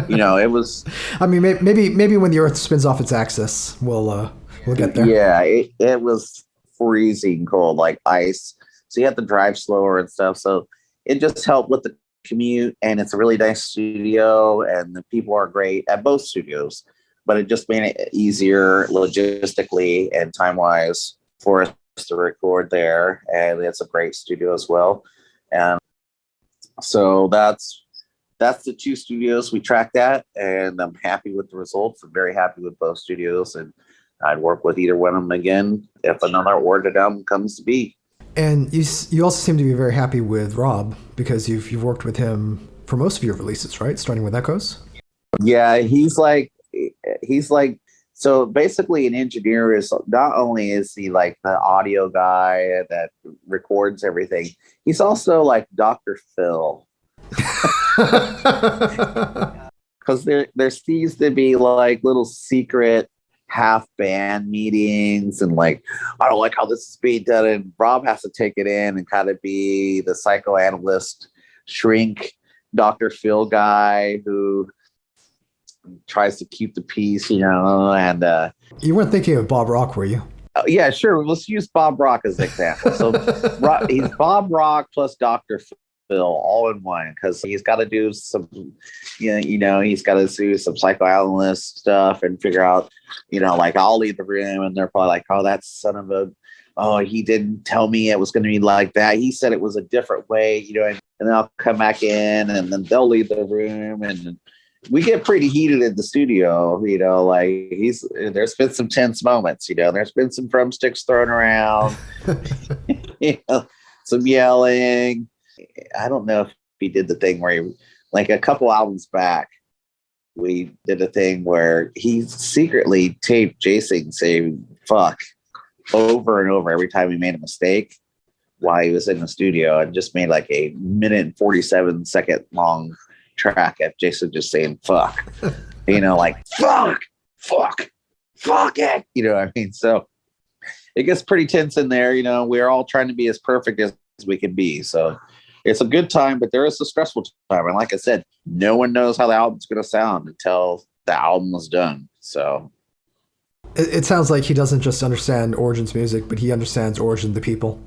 you know, it was. I mean, maybe when the Earth spins off its axis, we'll get there. Yeah, it was freezing cold, like ice. So you have to drive slower and stuff. So it just helped with the commute, and it's a really nice studio, and the people are great at both studios. But it just made it easier logistically and time-wise for us to record there, and it's a great studio as well. And so that's the 2 studios we tracked at, and I'm happy with the results. I'm very happy with both studios, and I'd work with either one of them again if another ordered album comes to be. And you also seem to be very happy with Rob, because you've worked with him for most of your releases, right? Starting with Echoes. Yeah, he's like so basically an engineer. Is not only is he like the audio guy that records everything, he's also like Dr. Phil. Because there seems to be like little secret half band meetings, and like, I don't like how this is being done, and Rob has to take it in and kind of be the psychoanalyst shrink Dr. Phil guy who tries to keep the peace, you know. And you weren't thinking of Bob Rock, were you? Yeah, sure, let's use Bob Rock as an example. So he's Bob Rock plus Dr. Phil all in one, because he's got to do some, you know, he's got to do some psychoanalyst stuff and figure out, you know, like, I'll leave the room and they're probably like, oh, that son of a, oh, he didn't tell me it was going to be like that. He said it was a different way, you know, and then I'll come back in and then they'll leave the room, and we get pretty heated in the studio, you know, like there's been some tense moments, you know, there's been some drumsticks thrown around, you know, some yelling. I don't know if he did the thing where he, like a couple albums back, we did a thing where he secretly taped Jason saying fuck over and over every time he made a mistake while he was in the studio, and just made like a 1:47 long track of Jason just saying fuck, you know, like fuck it, you know what I mean? So it gets pretty tense in there, you know. We're all trying to be as perfect as we can be, so it's a good time, but there is a stressful time. And like I said, no one knows how the album's going to sound until the album is done. So it sounds like he doesn't just understand Origin's music, but he understands Origin, the people.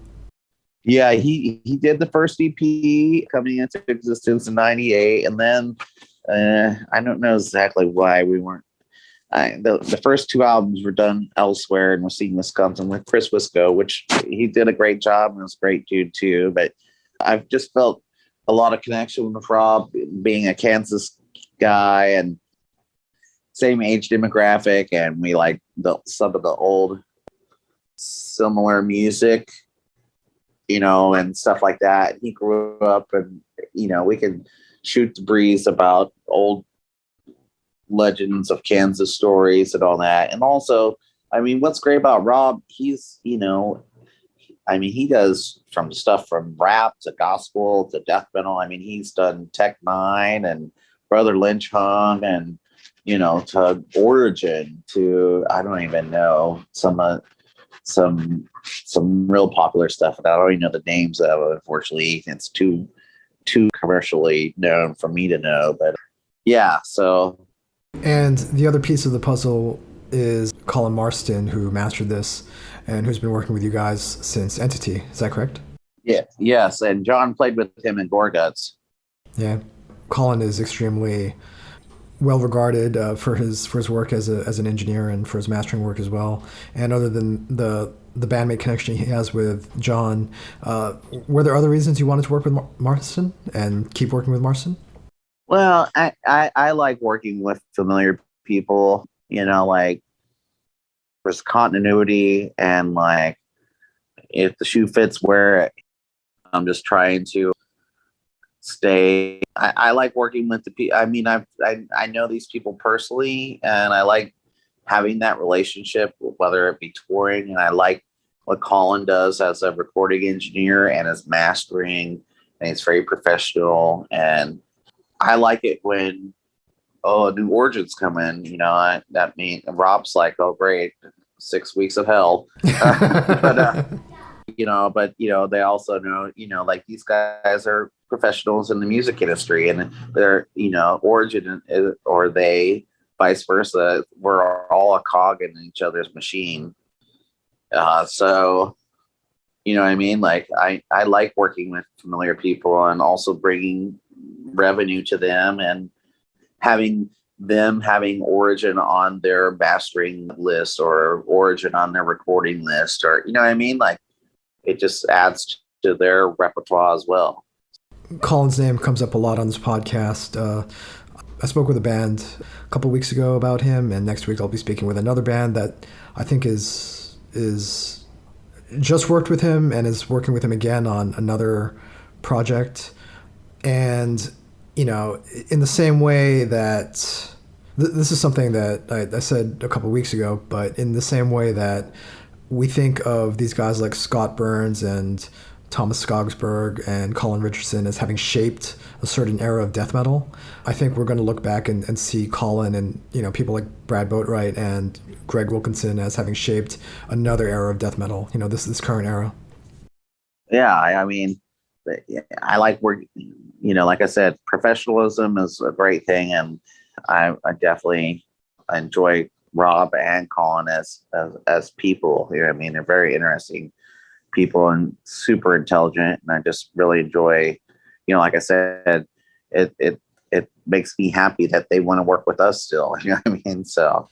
Yeah, he did the first EP coming into existence in '98, and then I don't know exactly why we weren't. The first 2 albums were done elsewhere in Racine, Wisconsin, with Chris Wisco, which he did a great job and was a great dude too. But I've just felt a lot of connection with Rob, being a Kansas guy and same age demographic, and we like some of the old similar music, you know, and stuff like that. He grew up, and you know, we can shoot the breeze about old legends of Kansas stories and all that. And also, I mean, what's great about Rob, he's, you know, I mean, he does from stuff from rap to gospel to death metal. I mean, he's done Tech Nine and Brother Lynch Hung and to origin, to, I don't even know, some real popular stuff that I don't even know the names of. Unfortunately, it's too commercially known for me to know. But yeah, so. And the other piece of the puzzle is Colin Marston, who mastered this and who's been working with you guys since Entity. Is that correct? Yeah. Yes, and John played with him in Gorguts. Yeah, Colin is extremely well regarded for his work as an engineer and for his mastering work as well. And other than the bandmate connection he has with John, were there other reasons you wanted to work with Marston and keep working with Marston? Well, I like working with familiar people. Like there's continuity, and like if the shoe fits, wear it. I'm just trying to stay. I like working with the people. I mean, I know these people personally, and I like having that relationship, whether it be touring. And I like what Colin does as a recording engineer and as mastering, and he's very professional. And I like it when new origins come in. That means Rob's like, oh great, 6 weeks of hell. But they also know, like these guys are professionals in the music industry, and they're, origin or they vice versa. We're all a cog in each other's machine. So, what I mean? Like I like working with familiar people and also bringing revenue to them and having origin on their mastering list or origin on their recording list, or, what I mean? Like, it just adds to their repertoire as well. Colin's name comes up a lot on this podcast. I spoke with a band a couple weeks ago about him, and next week I'll be speaking with another band that I think is just worked with him and is working with him again on another project. And, in the same way that this is something that I said a couple weeks ago, but in the same way that we think of these guys like Scott Burns and Thomas Skogsberg and Colin Richardson as having shaped a certain era of death metal, I think we're going to look back and see Colin and people like Brad Boatwright and Greg Wilkinson as having shaped another era of death metal. This current era. Yeah, I mean, I like work. Like I said, professionalism is a great thing, and I definitely enjoy Rob and Colin as people. I mean, they're very interesting people and super intelligent, and I just really enjoy, like I said, it makes me happy that they want to work with us still. You know what I mean? So.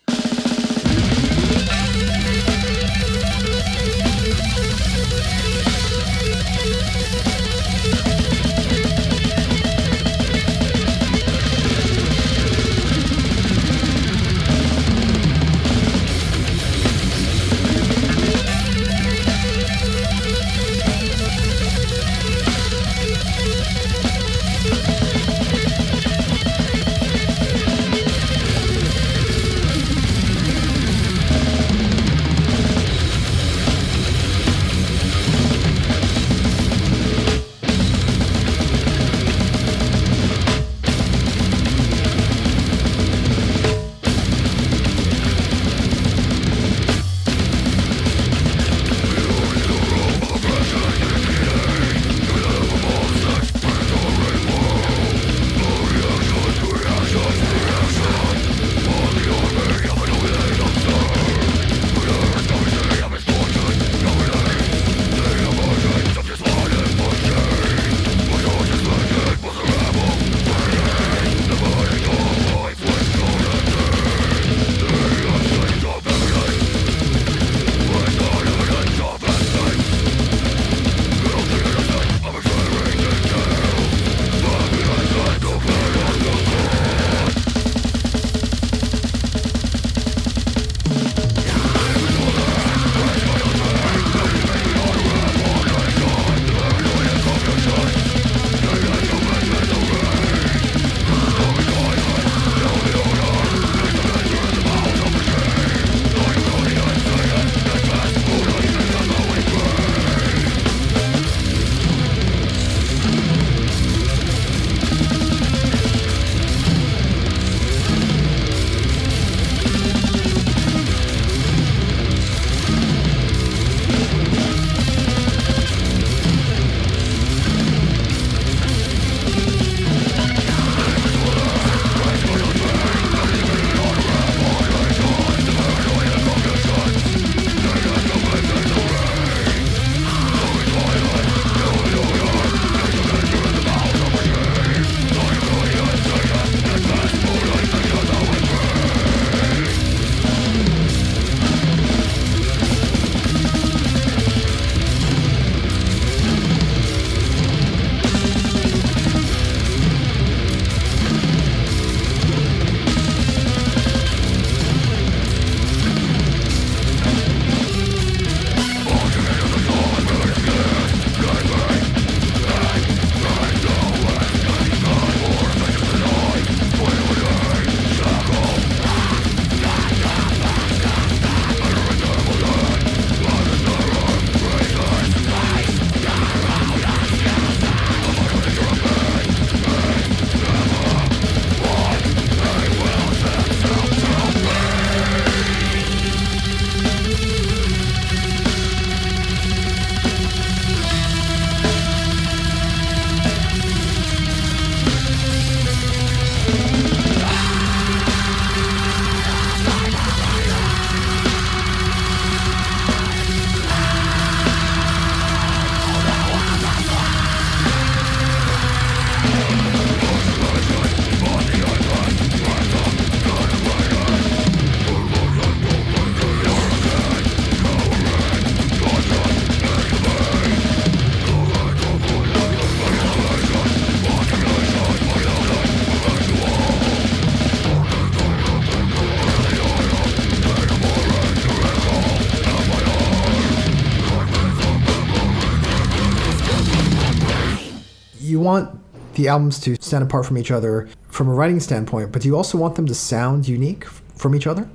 want the albums to stand apart from each other from a writing standpoint, but do you also want them to sound unique from each other?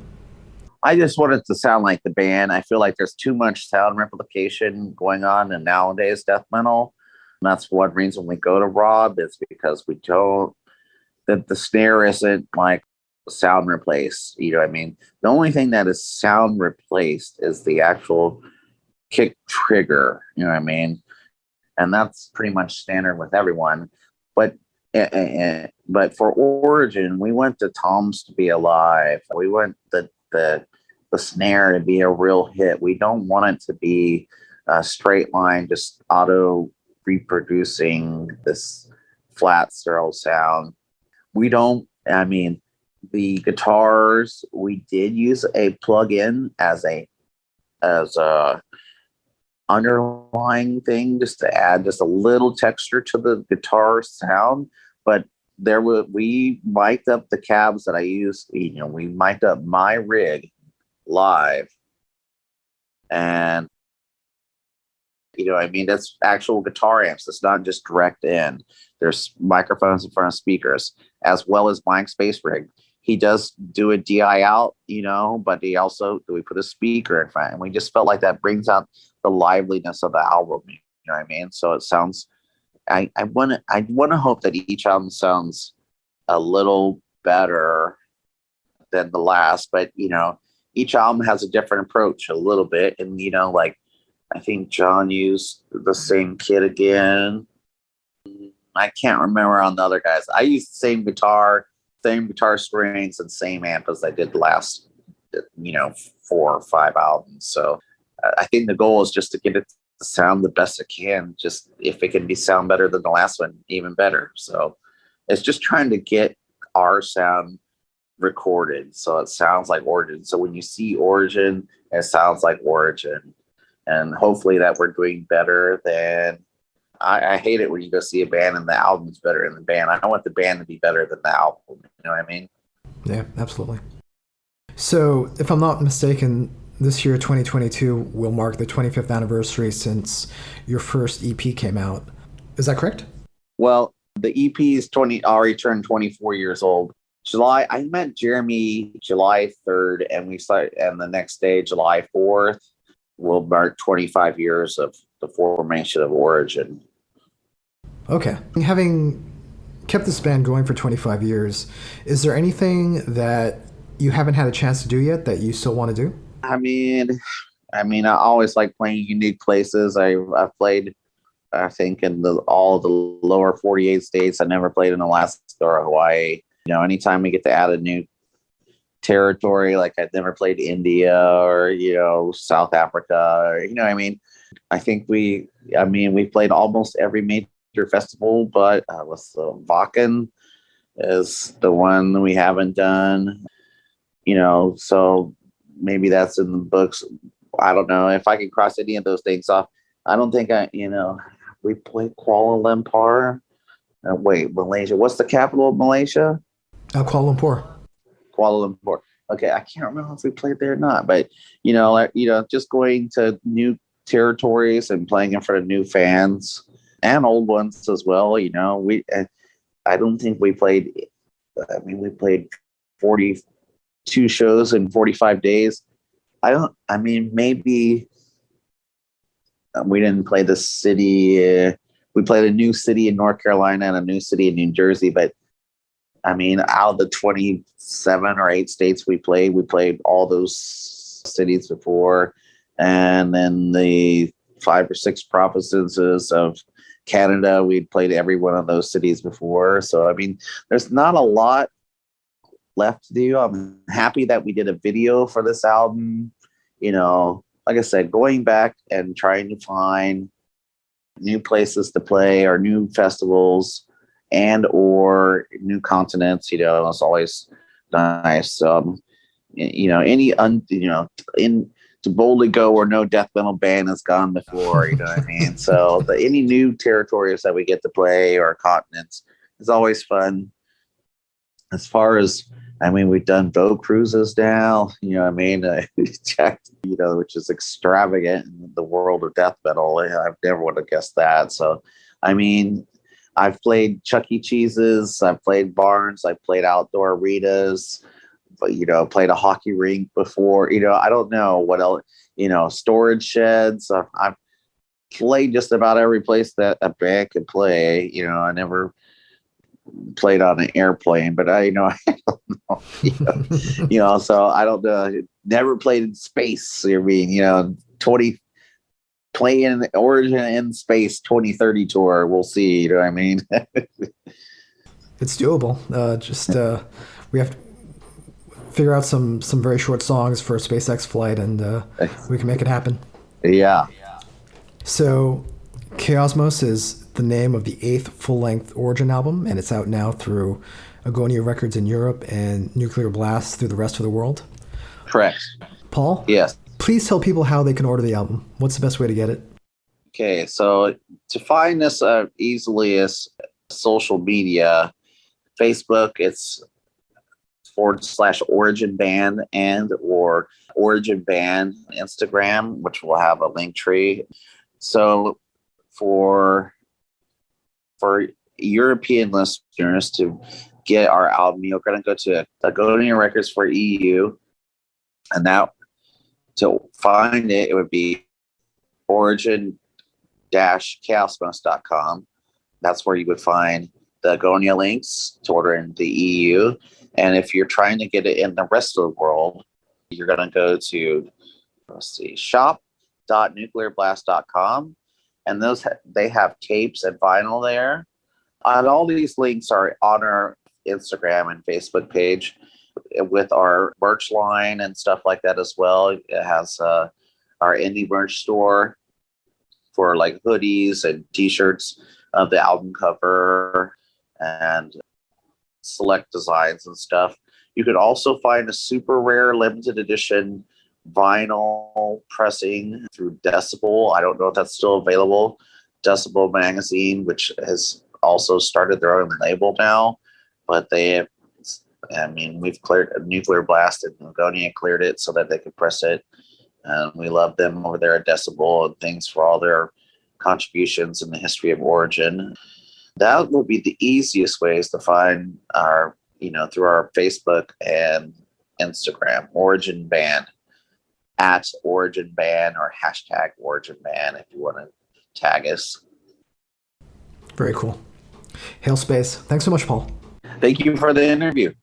I just want it to sound like the band. I feel like there's too much sound replication going on in nowadays death metal. And that's one reason we go to Rob, is because we don't, that the snare isn't like sound replaced. You know what I mean? The only thing that is sound replaced is the actual kick trigger. You know what I mean? And that's pretty much standard with everyone. But for Origin, we want the toms to be alive. We want the snare to be a real hit. We don't want it to be a straight line, just auto reproducing this flat sterile sound. We don't. I mean, the guitars, we did use a plug-in as a underlying thing, just to add just a little texture to the guitar sound. But we mic'd up the cabs that I used. We mic'd up my rig live, and I mean, that's actual guitar amps. It's not just direct in. There's microphones in front of speakers, as well as Mike's bass rig. He does do a DI out, but we put a speaker in front, and we just felt like that brings out the liveliness of the album. You know what I mean? So it sounds. I want to hope that each album sounds a little better than the last, but each album has a different approach a little bit, and like I think John used the same kit again. I can't remember on the other guys. I used the same guitar strings, and same amp as I did the last 4 or 5 albums. So I think the goal is just to get it to sound the best it can. Just if it can sound better than the last one, even better. So it's just trying to get our sound recorded so it sounds like Origin. So when you see Origin, it sounds like Origin. And hopefully that we're doing better than. I hate it when you go see a band and the album's better than the band. I want the band to be better than the album. You know what I mean? Yeah, absolutely. So if I'm not mistaken, this year, 2022, will mark the 25th anniversary since your first EP came out. Is that correct? Well, the EP is already turned 24 years old. I met Jeremy July 3rd, and the next day, July 4th, will mark 25 years of the formation of Origin. Okay. Having kept this band going for 25 years, is there anything that you haven't had a chance to do yet that you still want to do? I mean, I always like playing unique places. I've played, I think, in all the lower 48 states. I never played in Alaska or Hawaii. Anytime we get to add a new territory, like I've never played India or South Africa, or I mean, I think we played almost every major festival, but with Vakken is the one we haven't done. So maybe that's in the books. I don't know if I can cross any of those things off. I don't think we played Kuala Lumpur. Wait, Malaysia. What's the capital of Malaysia? Kuala Lumpur. Kuala Lumpur. Okay, I can't remember if we played there or not, but just going to new territories and playing in front of new fans and old ones as well. I don't think we played. We played 42 shows in 45 days. Maybe we didn't play the city. We played a new city in North Carolina and a new city in New Jersey, but out of the 27 or 8 states we played all those cities before. And then the 5 or 6 provinces of Canada, we'd played every one of those cities before. So, there's not a lot left to do. I'm happy that we did a video for this album. Like I said, going back and trying to find new places to play or new festivals and or new continents, it's always nice. To boldly go where no death metal band has gone before, you know what I mean? So any new territories that we get to play or continents is always fun. As far as, we've done boat cruises now, checked, which is extravagant in the world of death metal. I never would have guessed that. So, I've played Chuck E. Cheese's, I've played barns, I've played outdoor arenas, but played a hockey rink before. I don't know what else. Storage sheds. I've played just about every place that a band could play. I never played on an airplane, but I don't know. So I don't know. Never played in space. 20 playing Origin in Space 2030 tour. We'll see. You know what I mean? It's doable. We have to figure out some very short songs for a SpaceX flight, and we can make it happen. Yeah. So, Chaosmos is the name of the 8th full-length Origin album, and it's out now through Agonia Records in Europe and Nuclear Blast through the rest of the world. Correct. Paul? Yes. Please tell people how they can order the album. What's the best way to get it? Okay, so to find this easily is social media. Facebook, it's /Origin Band or Origin Band. Instagram, which will have a link tree. So for European listeners to get our album, you're going to go to Agonia Records for EU, and that to find it would be origin-chaosmos.com. That's where you would find the Agonia links to order in the EU. And if you're trying to get it in the rest of the world, you're going to go to shop.nuclearblast.com, and they have tapes and vinyl there. And all these links are on our Instagram and Facebook page, with our merch line and stuff like that as well. It has our indie merch store for like hoodies and t-shirts of the album cover and select designs and stuff. You could also find a super rare limited edition vinyl pressing through Decibel. I don't know if that's still available. Decibel magazine, which has also started their own label now, but we've cleared Nuclear Blast, and Agonia cleared it so that they could press it. And we love them over there at Decibel, and thanks for all their contributions in the history of Origin. That will be the easiest ways to find our, through our Facebook and Instagram, Origin Band, @Origin Band or #Origin Band if you want to tag us. Very cool. Hail Space. Thanks so much, Paul. Thank you for the interview.